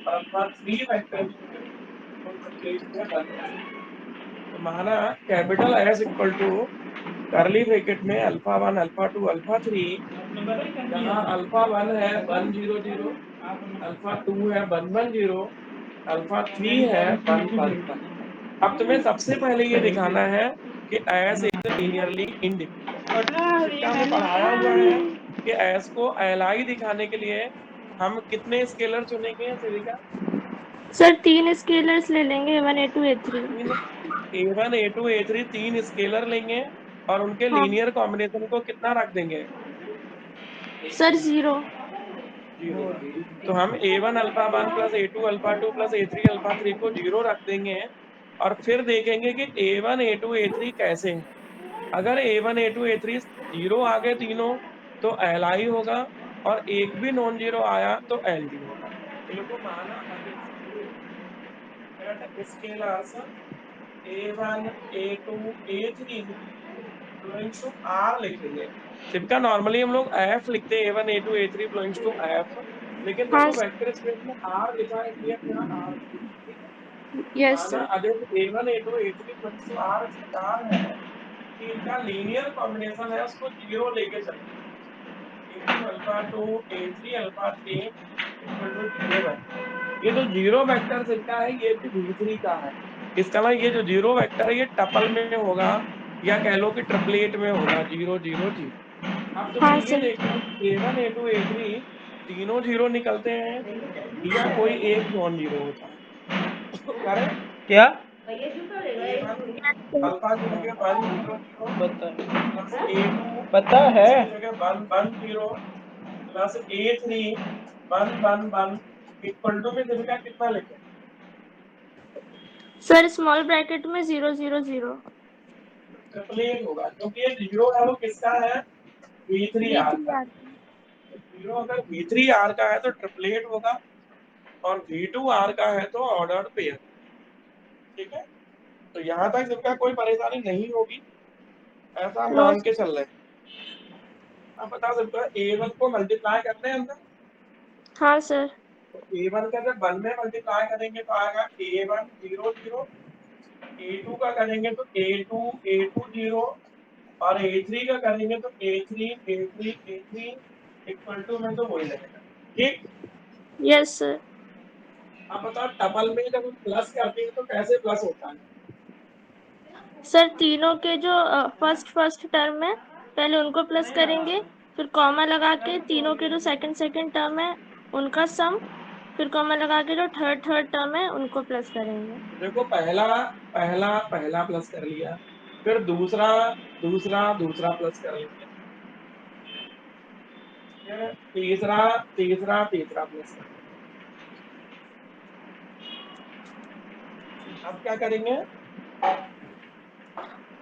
और अल्फा 3 वेक्टर जो है वो ट्रिपलेट में 1 1। तो माना capital S equal to curly bracket में अल्फा 1 अल्फा 2 अल्फा 3, आपने पता ही कर दिया जहाँ अल्फा 1 है 1 0 0, अल्फा 2 है 1 1 0, अल्फा 3 है 1 1 1। अब तुम्हें सबसे पहले ये दिखाना है कि एस इज लीनियरली इंडिपेंडेंट। शिक्षा में पढ़ाया हुआ है कि एस को एलआई दिखाने के लिए हम कितने स्केलर चुनेंगे सेविका? सर तीन स्केलर्स ले लेंगे, A1 A2 A3। तीन, A1 A2 A3 तीन स्केलर लेंगे, और उनके हाँ लीनियर कॉम्बिनेशन को कितना रख देंगे? सर, 0। 0। तो हम A1 alpha 1 plus A2 alpha 2 plus A3 alpha 3 को 0 रख देंगे, और फिर देखेंगे कि A1 A2 A3 कैसे हैं। अगर A1 A2 A3 0 आ गए तीनों तो एलआई होगा, और एक भी नॉन जीरो आया तो एलडी होगा। तो लोगों माना scalars A1 A2 A3 belongs to R लिख देंगे। सिर्फ नॉर्मली हम लोग F लिखते हैं, A1 A2 A3 belongs to F, लेकिन हाँ देखो वेक्टर स्पेस में R लिखा है इसलिए हम यहाँ R लिख देंगे, ठीक है। यस माना सर। अगर A1 A2 A3 belongs to R इस प्रकार है कि इनका लीनियर कॉम्बिनेशन है उसको 0 लेके चलेंगे। इनकी alpha 2 A3 alpha 3 equal to 0 vector. ये जो 0 वेक्टर जिसका है ये भी V3 का है। इसका मतलब ये जो 0 वेक्टर है ये टपल में होगा या कह लो कि ट्रिपलेट में होगा 0 0 0। अब तुम हाँ ये सर। देखो A1 A2 A3 तीनों 0 निकलते हैं या कोई एक नॉन 0 होता है। करें क्या A1 अल्फा की जगह 1 0 0 पता प्लस A2 पता है। इसकी जगह 1 1 0 प्लस A3 1 1 1 इक्वल टू में जिसका कितना लिखे सर स्मॉल ब्रैकेट में 0 0 0। ट्रिपलेट होगा क्योंकि ये 0 है वो किसका है V3R का। V3R। 0 अगर V3R का है तो ट्रिपलेट होगा और V2R का है तो ऑर्डर्ड पेयर। ठीक है, तो यहाँ तक जिसका कोई परेशानी नहीं होगी ऐसा हम नो। मान के चल रहे हैं। आप बता सकते हो A1 को मल्टीप्लाई करते हैं अंदर, हाँ सर। तो A1 का जब 1 में मल्टीप्लाई करेंगे तो आएगा A1 0 0, A2 का करेंगे तो A2 A2 0 और A3 का करेंगे तो A3 A3 A3 equal to में तो वही रहेगा। ठीक, यस सर। अब बताओ टपल में जब हम प्लस करते हैं तो कैसे प्लस होता है। सर तीनों के जो फर्स्ट टर्म है पहले उनको प्लस करेंगे, फिर कॉमा लगा के तीनों के जो सेकंड टर्म है उनका सम, फिर कॉमा लगा के जो थर्ड टर्म है उनको प्लस करेंगे। देखो पहला पहला पहला प्लस कर लिया, फिर दूसरा दूसरा दूसरा प्लस कर लिया, फिर तीसरा तीसरा तीसरा प्लस कर लिया। अब क्या करेंगे,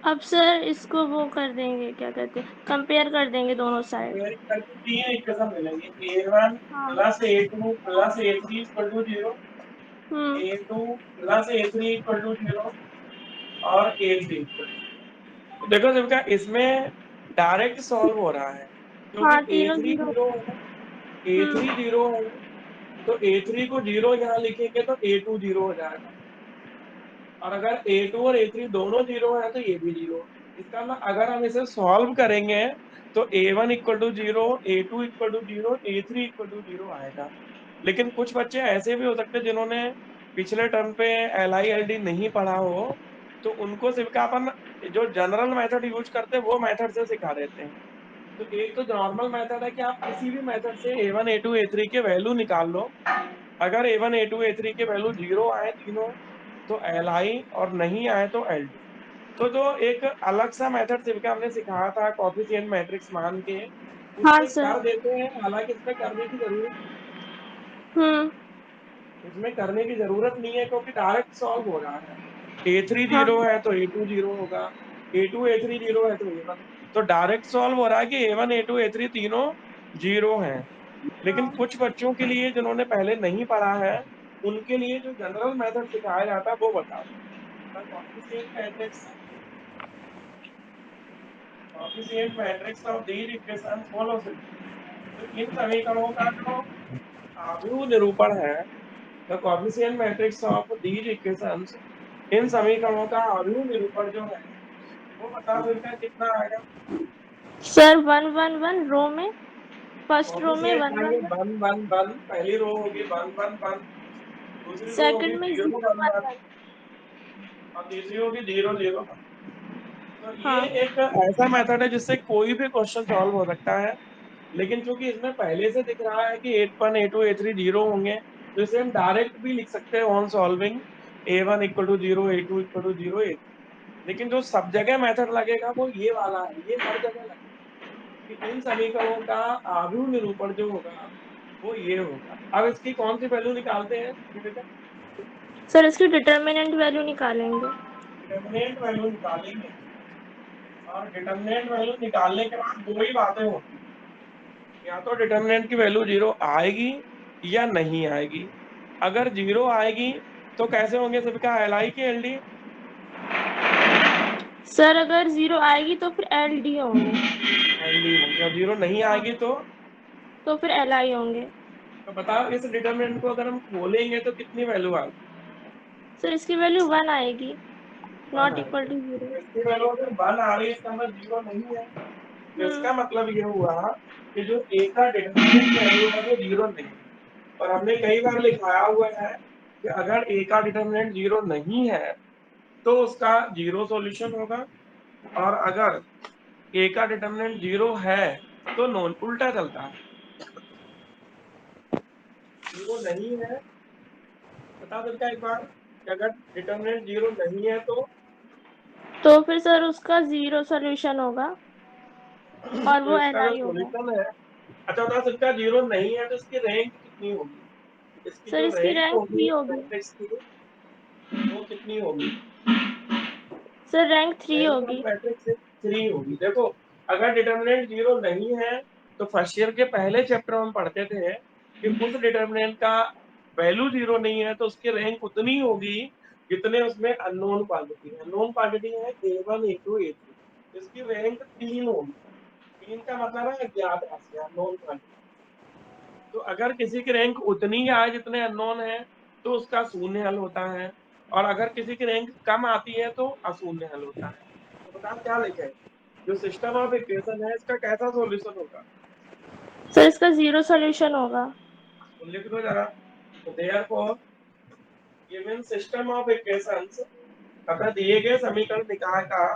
अब सर इसको वो कर देंगे, क्या कहते हैं, कंपेयर कर देंगे दोनों साइड। कंपेयर करके तीन इक्वेशन मिलेंगे A1 हाँ। Plus A2 plus A3 equal to 0, hmm. A2 plus A3 equal to 0 और A3 इक्वल टू। देखो देखो इसमें डायरेक्ट सॉल्व हो रहा है क्योंकि हाँ तीनों A3 जीरो। 0 है, A3 हम्म। 0 है, तो A3 को 0 यहाँ लिखेंगे तो A2 0 हो जाएगा, और अगर A2 और A3 दोनों 0 है तो ये भी 0। इसका मतलब अगर हम इसे सॉल्व करेंगे तो A1 equal to 0, A2 equal to 0, A3 equal to 0 आएगा। लेकिन कुछ बच्चे ऐसे भी हो सकते हैं जिन्होंने पिछले टर्म पे LILD नहीं पढ़ा हो, तो उनको सिर्फ अपन जो जनरल मेथड यूज करते हैं वो मेथड से सिखा देते हैं। तो एक तो नॉर्मल मेथड है कि आप किसी भी मेथड से A1 A2 A3 के वैल्यू निकाल लो। अगर A1 A2 A3 के वैल्यू 0 आए तीनों तो LI और नहीं आए तो LD। तो जो एक अलग सा मेथड सिर्फ हमने सिखाया था कोएफिशिएंट मैट्रिक्स मान के, हाँ उससे सर। कर देते हैं, हालांकि इसमें करने की जरूरत हम्म। इसमें करने की जरूरत नहीं है क्योंकि डायरेक्ट सॉल्व हो रहा है। A3 हाँ 0 है तो A2 0 होगा, A2 A3 0 है तो A1, तो डायरेक्ट सॉल्व हो रहा है कि A1 A2 A3 तीनों 0 हैं। लेकिन कुछ बच्चों के लिए जिन्होंने पहले नहीं पढ़ा है उनके लिए जो जनरल मेथड सिखाया जाता है वो बताओ। Coefficient matrix coefficient matrix of these equations follow. तो इन समीकरणों का जो आव्यूह निरूपण है, the coefficient matrix of these equations, इन समीकरणों का आव्यूह निरूपण जो है वो बता सकते हैं कितना आएगा। सर 1 1 1 रो में, फर्स्ट रो में कोएफिशिएंट 1 आएंगे 1 1, 1 1 1, पहली रो होगी 1 1 1, दूसरी रो होगी सेकंड में 0 0 1 1 1 1। और तीसरी होगी 0 0 1। तो ये हाँ एक ऐसा मेथड है जिससे कोई भी क्वेश्चन सॉल्व हो सकता है। लेकिन चूंकि इसमें पहले से दिख रहा है कि A1 A2 A3 0 होंगे, तो इसे हम डायरेक्ट भी लिख सकते हैं on solving A1 equal to 0, A2 equal to 0, A3। लेकिन जो सब जगह मेथड लगेगा वो ये वाला है, ये हर जगह लगेगा कि इन समीकरणों का आव्यूह निरूपण जो होगा वो ये होगा। अब इसकी कौन सी वैल्यू निकालते हैं बेटा, सर इसकी डिटर्मिनेंट वैल्यू निकालेंगे। डिटर्मिनेंट वैल्यू निकालेंगे, और डिटर्मिनेंट वैल्यू निकालने के बाद दो ही बातें होती हैं, या तो डिटर्मिनेंट की वैल्यू 0 आएगी या नहीं आएगी। अगर 0 आएगी तो कैसे होंगे सबका LI के LD, सर अगर 0 आएगी तो फिर LD होंगे। LD होंगे, और 0 नहीं हाँ आएगी तो फिर LI होंगे। तो बताओ इस डिटर्मिनेंट को अगर हम खोलेंगे तो कितनी वैल्यू आएगी। सर इसकी वैल्यू 1 आएगी, 1 नॉट इक्वल आएगी, टू 0। तो इसकी वैल्यू अगर 1 आ रही है इसका मतलब 0 नहीं है। तो इसका मतलब ये हुआ कि जो ए का डिटरमिनेंट वैल्यू है वो 0 नहीं है। और हमने कई बार लिखाया हुआ है कि अगर ए का डिटरमिनेंट 0 नहीं है तो उसका 0 सॉल्यूशन होगा, और अगर ए का डिटरमिनेंट 0 है तो नॉन उल्टा चलता है। 0 नहीं है, बता सकता है एक बार कि अगर डिटरमिनेंट 0 नहीं है तो फिर सर उसका 0 सॉल्यूशन होगा और तो वो इसका जो Li होगा। सॉल्यूशन है, अच्छा बता सकता है 0 नहीं है तो इसकी रैंक कितनी होगी? इसकी सर जो इसकी रैंक रैंक होगी 3 होगी। मैट्रिक्स की वो कितनी होगी? सर रैंक 3 रैंक ऑफ होगी। मैट्रिक्स 3 होगी। देखो अगर डिटरमिनेंट 0 नहीं है तो फर्स्ट ईयर के पहले चैप्टर में हम पढ़ते थे कि उस डिटरमिनेंट का वैल्यू 0 नहीं है तो उसकी रैंक उतनी होगी जितने उसमें अननोन क्वांटिटी है। अननोन क्वांटिटी है a1 a2 a3, इसकी रैंक 3 होगी। 3 का मतलब है अज्ञात राशि, अननोन क्वांटिटी। तो अगर किसी की रैंक उतनी ही आए जितने अननोन है तो उसका शून्य हल होता है, और अगर किसी की रैंक कम आती है तो अशून्य हल होता है। तो बताओ क्या लिखे, जो सिस्टम ऑफ इक्वेशन है इसका कैसा सॉल्यूशन होगा? सर इसका 0 सॉल्यूशन होगा। तो लिख दो जरा। तो therefore given system of equations, अगर दिए गए समीकरण निकाय का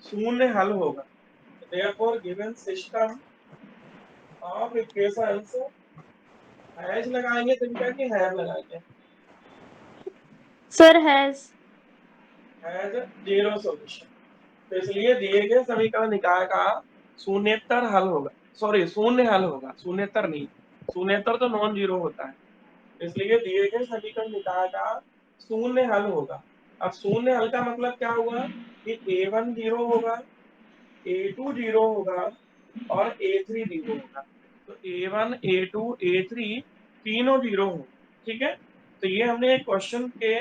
शून्य हल होगा। तो therefore given system of equations has लगाएंगे सिंपल कि हैव लगाएंगे? Sir has. Has zero solution. तो इसलिए दिए गए समीकरण निकाय का शून्येतर हल होगा, सॉरी शून्य हल होगा, शून्येतर नहीं, शून्येतर तो नॉन जीरो होता है। इसलिए दिए गए समीकरण निकाय का शून्य हल होगा। अब शून्य हल का मतलब क्या हुआ कि a1 जीरो होगा, a2 जीरो होगा और a3 जीरो होगा। तो a1 a2 a3 तीनों जीरो होंगे, ठीक है। तो ये हमने एक क्वेश्चन के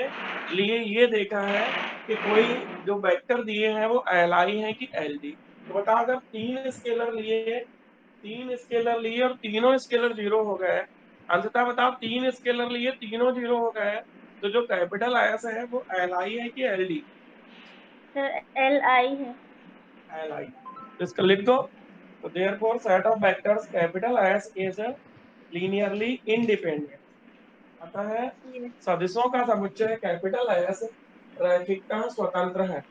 लिए ये देखा है कि कोई जो वेक्टर दिए हैं वो एलआई है कि एलडी। तो बताओ अगर तीन स्केलर लिए और तीनों स्केलर जीरो हो गए, अंततः बताओ तीन स्केलर लिए तीनों जीरो हो गए, तो जो कैपिटल एस है वो एलआई है कि एलडी? सर Li है। एलआई। तो इसका लिख दो। तो therefore set of vectors capital S is linearly independent. अतः है सदिशों का समुच्चय कैपिटल एस रैखिकता स्वतंत्र है।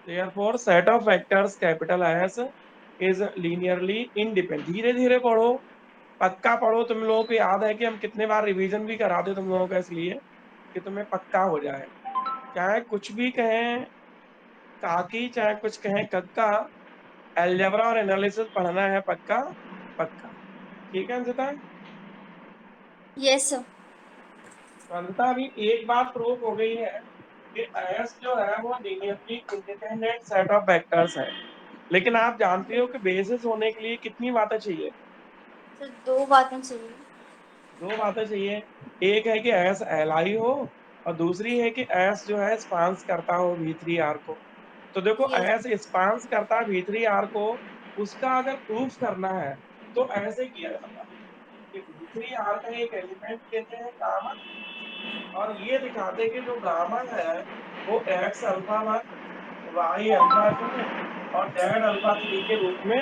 Therefore, set of vectors capital S is linearly independent। धीरे धीरे पढ़ो, पक्का पढ़ो। तुम लोगों को याद है कि हम कितने बार रिवीजन भी कराते तुम लोगों का, इसलिए कि तुम्हें पक्का हो जाए। चाहे कुछ भी कहें काकी, चाहे कुछ कहें कक्का, अलजेब्रा और एनालिसिस पढ़ना है पक्का पक्का। ठीक है अंशिता? Yes sir. तो अंशिता अभी एक बात प्रूव हो गई है कि एस जो है वो linearly independent set of vectors है। लेकिन आप जानते हो कि बेसिस होने के लिए कितनी बातें चाहिए? सर 2 बातें चाहिए। 2 बातें चाहिए। एक है कि एस एल आई हो, और दूसरी है कि एस जो है स्पांस करता हो V3R को। तो देखो यस। एस स्पांस करता है V3R को, उसका अगर प्रूफ करना है तो ऐसे किया जाता है कि V3R का एक एलिमेंट लेते हैं गामा, और ये दिखाते हैं कि जो गामा है वो एक्स अल्फा 1 वाई अल्फा 2 और जेड अल्फा 3 के रूप में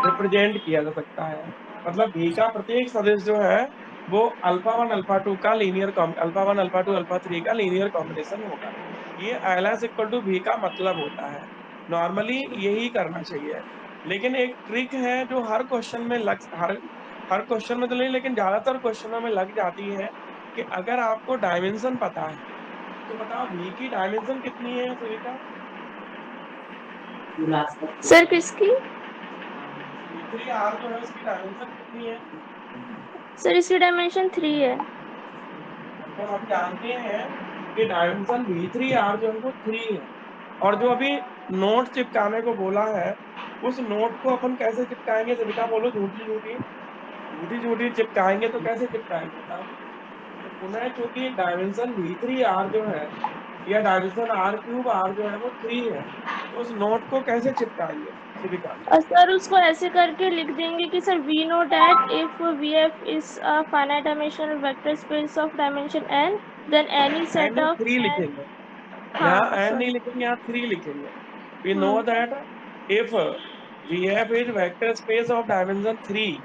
रिप्रेजेंट किया जा सकता है। मतलब v का प्रत्येक सदिश जो है वो अल्फा 1 अल्फा 2 का लीनियर अल्फा 1 अल्फा 2 अल्फा 3 का लीनियर कॉम्बिनेशन होगा। ये ls इक्वल टू v का मतलब होता है। नॉर्मली यही करना चाहिए, लेकिन एक ट्रिक है जो हर क्वेश्चन में हर क्वेश्चन में तो नहीं, लेकिन ज्यादातर क्वेश्चनों में लग जाती है कि अगर आपको डायमेंशन पता है तो बताओ v की डायमेंशन कितनी है सुनीता? सर किसकी? V3R जो है उसकी डायमेंशन कितनी है? सर इसकी डायमेंशन 3 है। तो हम जानते हैं कि डायमेंशन V3R जो है वो 3 है। और जो अभी नोट चिपकाने को बोला है, उस नोट को अपन कैसे चिपकाएंगे? सविता बोलो, झूठी झूठी झूठी झूठी चिपकाएंगे तो कैसे चिपकाएंगे बताओ? तो पुनः चूंकि डायमेंशन V3R जो है या डायमेंशन R³ R जो है वो 3 है, तो उस नोट को कैसे चिपकाएंगे सविता? और सर उसको ऐसे करके लिख देंगे कि sir we know that if VF is a finite dimensional vector space of dimension n, then any set N of 3 n। लिखेंगे, हाँ यहाँ एन नहीं सॉरी। लिखेंगे, यहाँ 3 लिखेंगे। We know that if VF is vector space of dimension 3,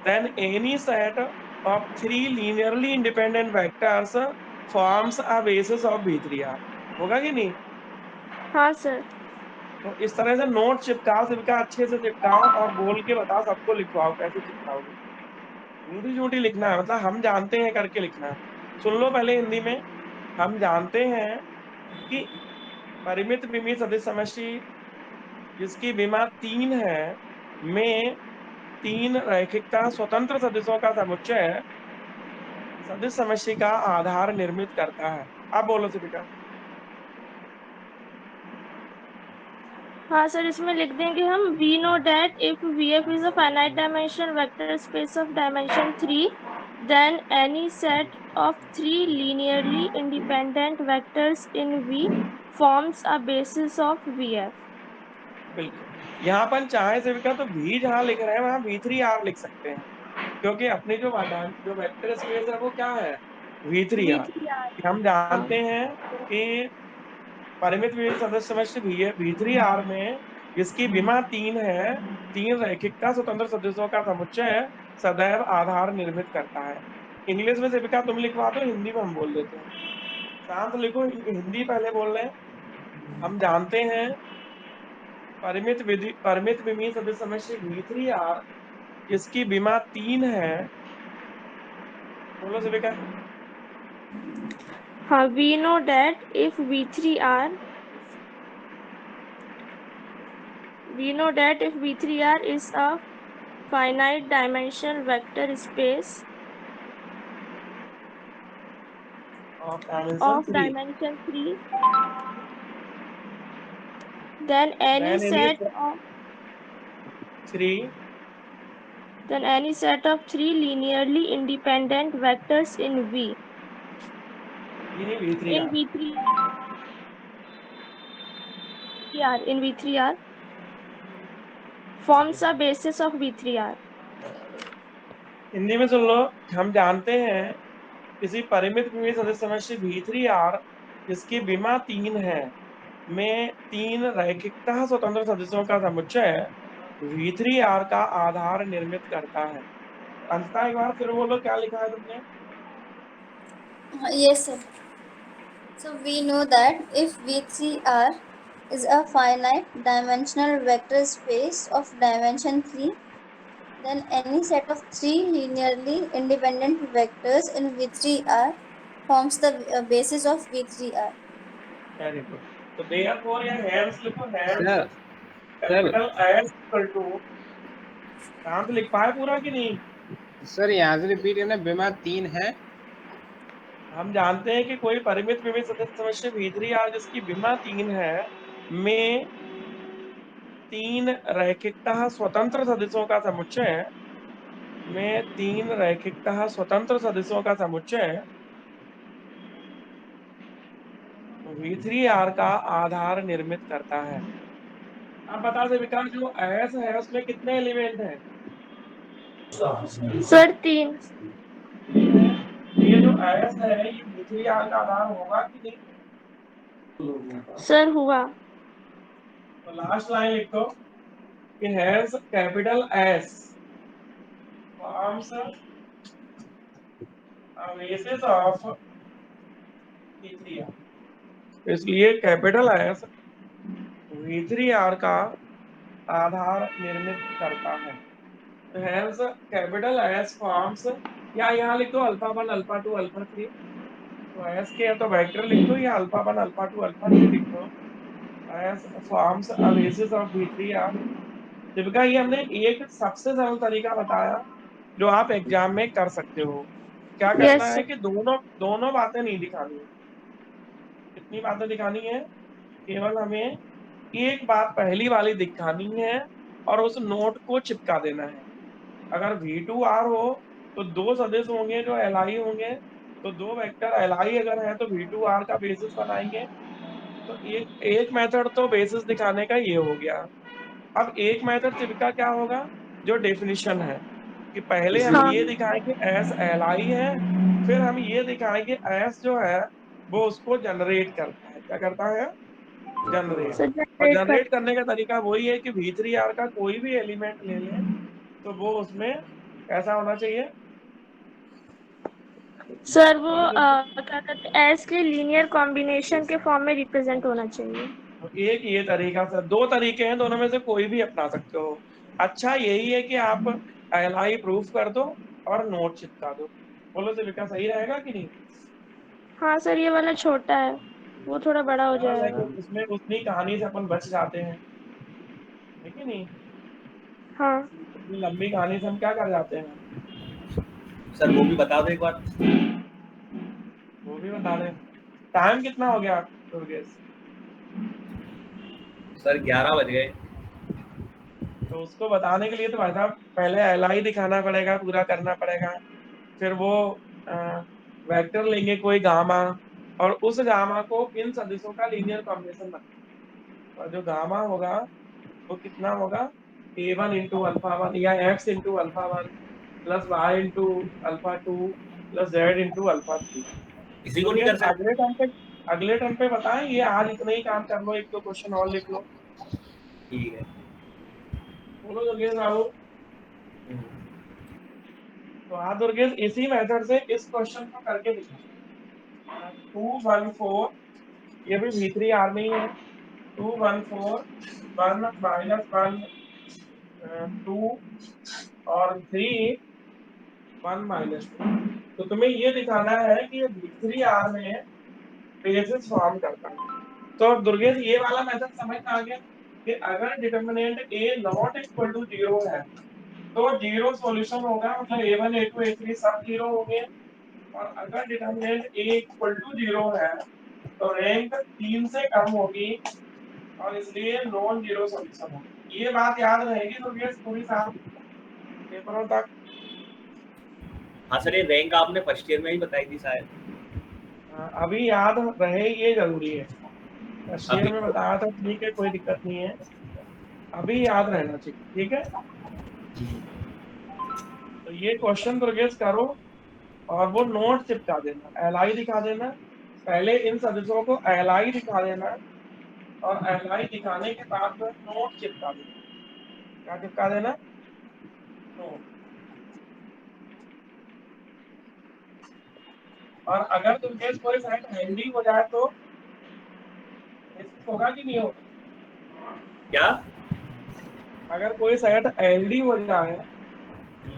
then any set of 3 linearly independent vectors forms a basis of V3R. होगा कि नहीं? हाँ सर। तो इस तरह से नोट चिपकाओ, सिर्फ अच्छे से चिपकाओ और बोल के बताओ, सबको लिखवाओ कैसे चिपकाओगे। झूठी झूठी लिखना है, मतलब हम जानते हैं करके लिखना है। सुन लो पहले हिंदी में। हम जानते हैं कि परिमित विमित सदिश समष्टि जिसकी विमा 3 है में 3 रैखिकता स्वतंत्र सदिशों का समुच्चय सदिश समष्टि का आधार निर्मित करता है। अब बोलो सिपिका। हाँ सर, इसमें लिख देंगे हम we know that if VF is a finite dimension vector space of dimension 3, then any set of 3 linearly independent vectors in V forms a basis of VF। बिल्कुल, यहाँ अपन चाहे सिपिका तो V जहाँ लिख रहे हैं वहां V3R लिख सकते हैं, क्योंकि अपनी जो वेक्टर स्पेस है वो क्या है? V3R। V3R। हम जानते हैं कि परिमित विमित सदिश समष्टि V3R में जिसकी विमा 3 है, 3 रैखिकता स्वतंत्र सदिशों का समुच्चय सदैव आधार निर्मित करता है। इंग्लिश में सिपिका तुम लिखवा दो, हिंदी में हम बोल देते हैं। शांत लिखो, हिंदी पहले बोल रहे हैं। हम जानते हैं परिमित विमित सदिश समष्टि V3R जिसकी विमा 3 है। बोलो सिपिका। हाँ, we know that if V3R is a finite dimension vector space of dimension of 3, dimension 3, then any then any set of 3 linearly independent vectors in V V3R। forms a basis of V3R। Hindi में सुन लो। हम जानते हैं किसी परिमित विमित सदिश समष्टि V3R जिसकी विमा 3 है में 3 रैखिकता स्वतंत्र सदिशों का समुच्चय V3R का आधार निर्मित करता है। अंततः एक बार फिर बोलो क्या लिखा है तुमने? Yes, sir. So we know that if V3R is a finite dimensional vector space of dimension 3, then any set of 3 linearly independent vectors in V3R forms the basis of V3R. Very good. तो therefore या hence लिखो, hence sir capital S equal to, शांत लिख पाए पूरा कि नहीं? Sir यहाँ से रिपीट करना, विमा 3 है। हम जानते हैं कि कोई परिमित विमित सदिश समष्टि V3R जिसकी विमा 3 है में 3 रैखिकता स्वतंत्र सदिशों का समुच्चय V3R का आधार निर्मित करता है। अब बता दे विकास, जो एस है उसमें कितने एलिमेंट हैं? सर 3। 3 है। ये जो एस है ये V3R का आधार होगा कि नहीं? सर हुआ। तो लास्ट लाइन लिखो कि has capital S forms a basis of V3R। इसलिए कैपिटल एस V3R का आधार निर्मित करता है। तो हैज कैपिटल एस फॉर्म्स, या यहाँ लिख दो अल्फा 1 अल्फा 2 अल्फा 3। तो एस के है तो वेक्टर लिख दो, या अल्फा 1 अल्फा 2 अल्फा 3 लिख दो। S forms a basis of V3R। Deepika, ये हमने एक सबसे सरल तरीका बताया जो आप एग्जाम में कर सकते हो। क्या करना यस है सर। कि दोनों दोनों बातें नहीं दिखानी है। कितनी बातें दिखानी है? केवल हमें एक बात पहली वाली दिखानी है और उस नोट को चिपका देना है। अगर V2R हो तो दो सदिश होंगे जो LI होंगे, तो दो वेक्टर LI अगर है तो V2R का बेसिस बनाएंगे। तो एक एक मेथड तो बेसिस दिखाने का ये हो गया। अब एक मेथड चिपका क्या होगा, जो डेफिनेशन है कि पहले हम हाँ ये दिखाएंगे एस LI है, फिर हम ये दिखाएंगे एस जो है वो उसको जनरेट करता है। क्या करता है? जनरेट। सर। और जनरेट करने का तरीका वही है कि V3R का कोई भी एलिमेंट ले लें तो वो उसमें ऐसा होना चाहिए सर वो क्या कहते हैं एस के लीनियर कॉम्बिनेशन के फॉर्म में रिप्रेजेंट होना चाहिए। तो एक ये तरीका सर, दो तरीके हैं, दोनों में से कोई भी अपना सकते हो। अच्छा यही है कि आप एलआई प्रूफ कर दो और नोट चिपका दो। बोलो सिलिका सही रहेगा कि नहीं? हाँ सर ये वाला छोटा है, वो थोड़ा बड़ा हो हाँ, जाएगा। लेकिन उसमें उतनी कहानी से अपन बच जाते हैं, है कि नहीं? हाँ इतनी लंबी कहानी से हम क्या कर जाते हैं? सर वो भी बता दो एक बार। वो भी बता दें। टाइम कितना हो गया दुर्गेश? सर 11 बज गए। तो उसको बताने के लिए तो भाई साहब पहले एलआई दिखाना पड़ेगा, पूरा करना पड़ेगा। फिर वो वेक्टर लेंगे कोई गामा, और उस गामा को इन सदिशों का लीनियर कॉम्बिनेशन बना, और जो गामा होगा वो कितना होगा? A1 इंटू अल्फा वन या X into alpha one plus Y into alpha two plus Z into alpha three. इसी को नहीं दुर्गेश कर सकते? अगले टर्म पे बताएं, ये आज इतना ही काम कर लो, एक दो क्वेश्चन और लिख लो। ठीक है। बोलो दुर्गेश बाबू। हम्म। तो हाँ दुर्गेश, इसी मेथड से इस क्वेश्चन को करके दिखा। 214, ये भी V3R में ही है। 214 1 माइनस 1 2 और 3 1 माइनस 2। तो तुम्हें ये दिखाना है कि ये V3R में बेसिस फॉर्म करता है। तो दुर्गेश ये वाला मेथड समझ में आ गया कि अगर determinant A not equal to 0 है तो जीरो सॉल्यूशन होगा, मतलब A1 A2 A3 सब जीरो होंगे। और अगर डिटर्मिनेंट A इक्वल टू 0 है तो रैंक 3 से कम होगी और इसलिए नॉन जीरो सॉल्यूशन होगा। ये बात याद रहेगी दुर्गेश पूरी साल पेपरों तक। हाँ सर ये रैंक आपने फर्स्ट ईयर में ही बताई थी शायद। अभी याद रहे ये जरूरी है। शेयर अभी में बताया था, ठीक है, कोई दिक्कत नहीं है, अभी याद रहना चाहिए, ठीक है। तो ये क्वेश्चन दुर्गेश करो और वो नोट चिपका देना, एलआई दिखा देना। पहले इन सदस्यों को एलआई दिखा देना और एलआई दिखाने के बाद में नोट चिपका देना। क्या चिपका देना? नोट। और अगर तुमके कोई साइड हैंडी हो जाए तो होगा कि नहीं होगा? क्या? अगर कोई साइड एलडी हो जाए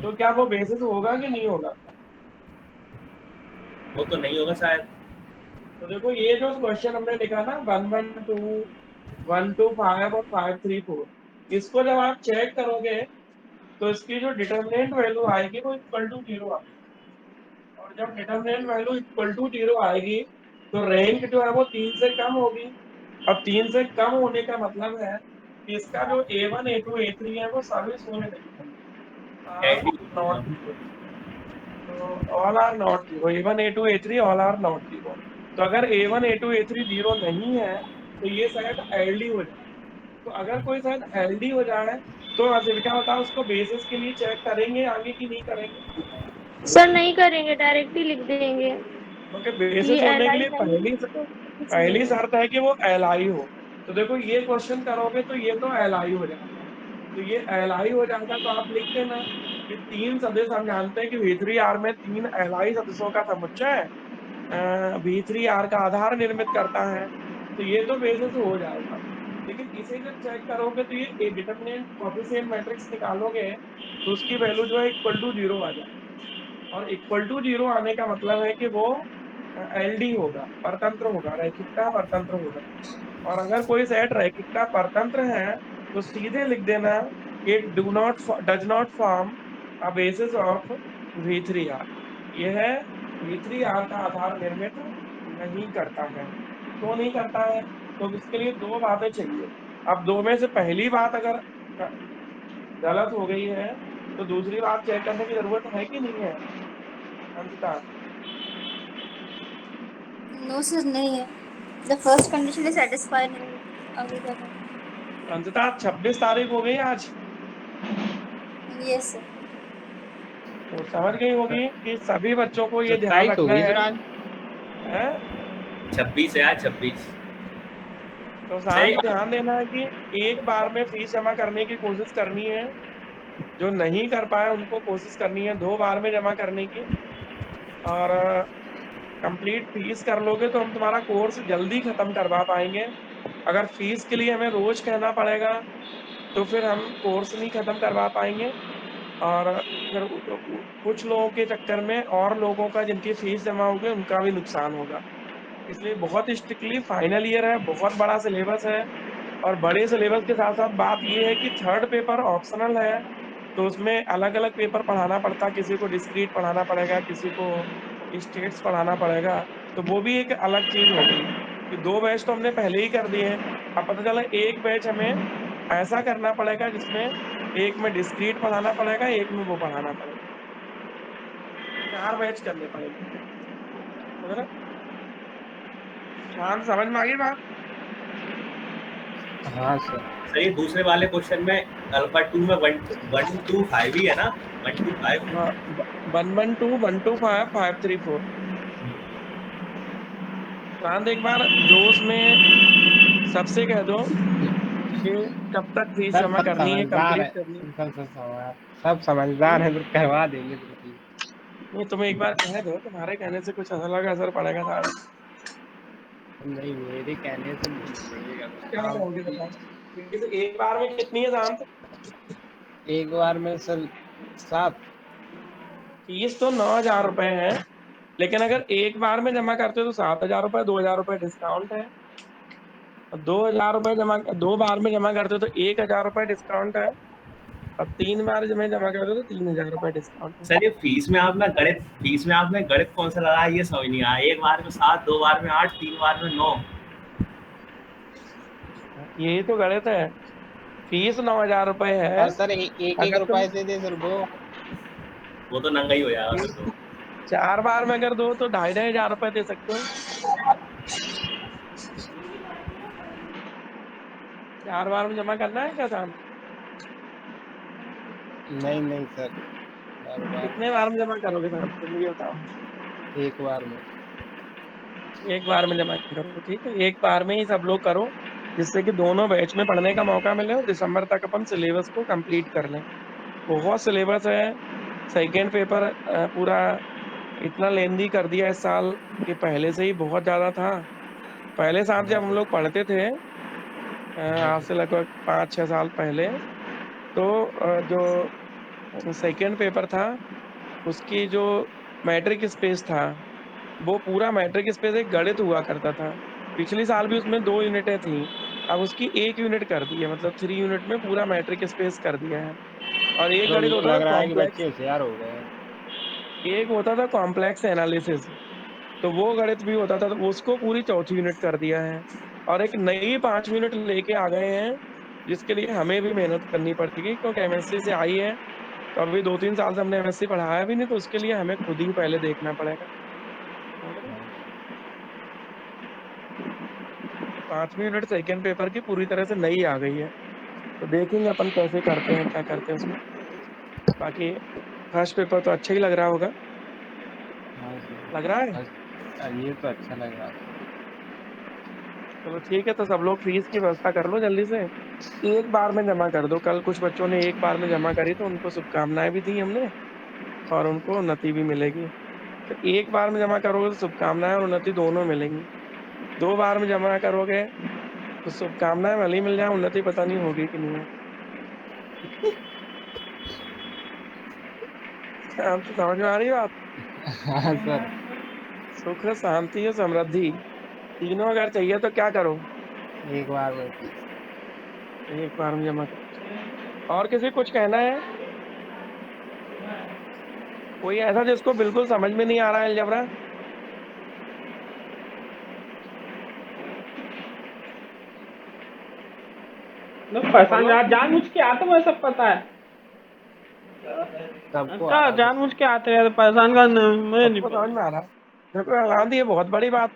तो क्या वो बेसिस होगा कि नहीं होगा? वो तो नहीं होगा शायद। तो देखो ये जो क्वेश्चन हमने लिखा ना 112 125 और 534, इसको जब आप चेक करोगे तो इसकी जो डिटर्मिनेंट वैल्यू आएगी वो इक्वल टू 0 आएगी। और जब डिटर्मिनेंट वैल्यू इक्वल टू 0 आएगी तो रैंक जो है वो 3 से कम होगी। अब 3 से कम होने का मतलब है कि इसका जो A1 A2 A3 है वो सभी शून्य नहीं होंगे, आर एडी नॉट जीरो। तो all are not zero, A1 A2 A3 all are not zero. तो अगर A1 A2 A3 जीरो नहीं है तो ये शायद एलडी हो जाए। तो अगर कोई शायद एलडी हो जाए तो असिल क्या होता है, उसको बेसिस के लिए चेक करेंगे आगे की नहीं करेंगे? सर नहीं करेंगे, डायरेक्ट ही लिख देंगे क्योंकि कि बेसिस ये होने के एलआई लिए नहीं है तो कुछ नहीं पहली है। शर्त है कि वो एलआई हो। तो देखो ये क्वेश्चन करोगे तो ये तो एलआई हो जाएगा। तो ये एलआई हो जाएगा तो आप लिख देना कि तीन सदस्य, हम जानते हैं कि V3R में तीन एलआई सदस्यों का समुच्चय V3R का आधार निर्मित करता है। तो ये तो बेसिस हो जाएगा। लेकिन इसे जब चेक करोगे तो ये डिटर्मिनेंट कोएफिशिएंट मैट्रिक्स निकालोगे तो उसकी वैल्यू जो है इक्वल टू 0 आ जाएगी। और इक्वल टू 0 आने का मतलब है कि वो एलडी होगा, परतंत्र होगा, रैखिकता परतंत्र होगा। और अगर कोई सेट रैखिकता परतंत्र है तो सीधे लिख देना it does not form a basis of V3R। यह है V3R का आधार निर्मित नहीं करता है। क्यों नहीं करता है? तो इसके लिए दो बातें चाहिए। अब दो में से पहली बात अगर गलत हो गई है तो दूसरी बात चेक करने की जरूरत है कि नहीं है अंकिता? नो सर नहीं है, the first condition is satisfied नहीं, आगे क्या करें? अंकिता 26 तारीख हो गई आज, यस सर। तो समझ गई होगी कि सभी बच्चों को ये ध्यान 27 हो रखना गई है। सर आज। हैं? 26 है आज 26। तो सही। शांत ध्यान देना है कि एक बार में फीस जमा करने की कोशिश करनी है, जो नहीं कर पाए उनको कोशिश करनी है 2 बार में जमा करने की। और कंप्लीट फीस कर लोगे तो हम तुम्हारा कोर्स जल्दी खत्म करवा पाएंगे। अगर फीस के लिए हमें रोज कहना पड़ेगा तो फिर हम कोर्स नहीं खत्म करवा पाएंगे, और फिर कुछ लोगों के चक्कर में और लोगों का जिनकी फीस जमा होगी उनका भी नुकसान होगा। इसलिए बहुत स्ट्रिक्टली फाइनल ईयर है, बहुत बड़ा सिलेबस है, और बड़े सिलेबस के साथ साथ बात ये है कि थर्ड पेपर ऑप्शनल है, तो उसमें अलग अलग पेपर पढ़ाना पड़ता है, किसी को डिस्क्रीट पढ़ाना पड़ेगा, किसी को स्टेट्स पढ़ाना पड़ेगा। तो वो भी एक अलग चीज हो गई कि 2 बैच तो हमने पहले ही कर दिए हैं, अब पता चला एक बैच हमें ऐसा करना पड़ेगा जिसमें एक में डिस्क्रीट पढ़ाना पड़ेगा, एक में वो पढ़ाना पड़ेगा, 4 बैच करने पड़ेंगे। समझ रहे? शांत, समझ में आ गई बात? हाँ सर। सही। दूसरे वाले क्वेश्चन में अल्फा 2 में 1 2 5 ही है ना, 1 2 5। हाँ, 1 1 2 1 2 5 5 3 4। शांत, एक बार जोश में सबसे कह दो कि कब तक फीस सर जमा सब करनी है, समझदार कंप्लीट है, करनी है। सब समझदार है, तो करवा देंगे बिल्कुल। नहीं, तुम्हें एक बार कह दो, तुम्हारे कहने से कुछ अलग असर पड़ेगा सारा। नहीं, मेरे कहने से नहीं लगेगा क्या काम। कहोगे बताओ? फीस एक बार में कितनी है शांत? एक बार में सर 7। फीस तो 9,000 रुपए है, लेकिन अगर एक बार में जमा करते हो तो 7,000 रुपए, 2,000 रुपए डिस्काउंट है। 2,000 रुपए जमा, 2 बार में जमा करते हो तो 1,000 रुपए डिस्काउंट है, और 3 बार में जमा करते हो तो 3,000 रुपए डिस्काउंट है। सर ये फीस में आपने गणित कौन सा लगाया ये समझ नहीं आया। एक बार में 7, 2 बार में 8, 3 बार में 9। यही तो गणित है। फीस 9,000 रुपए है। और सर एक एक अगर तुम रुपए से दे सर दो। वो तो नंगा ही हो जाएगा फिर तो। 4 बार में अगर दो तो 2,500 रुपए दे सकते हो। 4 बार में जमा करना है क्या शाम? नहीं सर, हर बार कितने बार में जमा करोगे शाम, तुम मुझे बताओ। एक बार में। एक बार में जमा करो, ठीक है, एक बार में ही सब लोग करो, जिससे कि दोनों बैच में पढ़ने का मौका मिले और दिसंबर तक अपन सिलेबस को कंप्लीट कर लें। बहुत सिलेबस है। सेकेंड पेपर पूरा इतना लेंदी कर दिया इस साल कि पहले से ही बहुत ज्यादा था। पहले साल हाँ जब हम सर। लोग पढ़ते थे, हाँ आज सर। से लगभग 5-6 साल पहले, तो जो सेकेंड पेपर था उसकी जो मैट्रिक स्पेस था, वो पूरा मैट्रिक स्पेस एक गणित हुआ करता था। पिछली साल भी उसमें 2 यूनिटें थी, अब उसकी 1 यूनिट कर दी है, मतलब 3 यूनिट में पूरा मैट्रिक स्पेस कर दिया है। और एक तो गणित हमको होता था लग रहा है कि बच्चे कॉम्प्लेक्स, होशियार हो गए हैं। एक होता था कॉम्प्लेक्स एनालिसिस, तो वो गणित भी होता था, तो उसको पूरी चौथी यूनिट कर दिया है। और एक नई 5 यूनिट लेके आ गए हैं, जिसके लिए हमें भी मेहनत करनी पड़ती, क्योंकि एमएससी से आई है। तो अभी 2-3 साल से हमने एमएससी पढ़ाया भी नहीं, तो उसके लिए हमें खुद ही पहले देखना पड़ेगा। समझ रहे? हाँ। 5वीं यूनिट सेकेंड पेपर की पूरी तरह से नई आ गई है, तो देखेंगे अपन कैसे करते हैं, क्या करते हैं उसमें। बाकी फर्स्ट पेपर तो अच्छा ही लग रहा होगा। हाँ सर। लग रहा है? ये तो अच्छा लग रहा है। चलो ठीक है, तो सब लोग फीस की व्यवस्था कर लो जल्दी से, एक बार में जमा कर दो। कल कुछ बच्चों ने एक बार में जमा करी तो उनको शुभकामनाएं भी दी हमने, और उनको उन्नति भी मिलेगी। तो एक बार में जमा करोगे तो शुभकामनाएं और उन्नति दोनों मिलेंगी। 2 बार में जमा करोगे तो शुभकामनाएं भले ही मिल जाए, उन्नति पता नहीं होगी कि नहीं होगी। शांति, समझ में आ रही है बात? हाँ सर। सुख, शांति और समृद्धि तीनों अगर चाहिए तो क्या करो? एक बार में। एक बार में जमा करो। और किसी कुछ कहना है? कोई ऐसा जिसको बिल्कुल समझ में नहीं आ रहा है अलजबरा? परेशान बोलो। जानबूझ के आता, मैं सब पता है। सबको आ अच्छा, रहा है। जानबूझ के आते हैं तो परेशान करने में, मुझे नहीं सबको समझ पता। में आ रहा है? मेरे को आनंद, ये बहुत बड़ी बात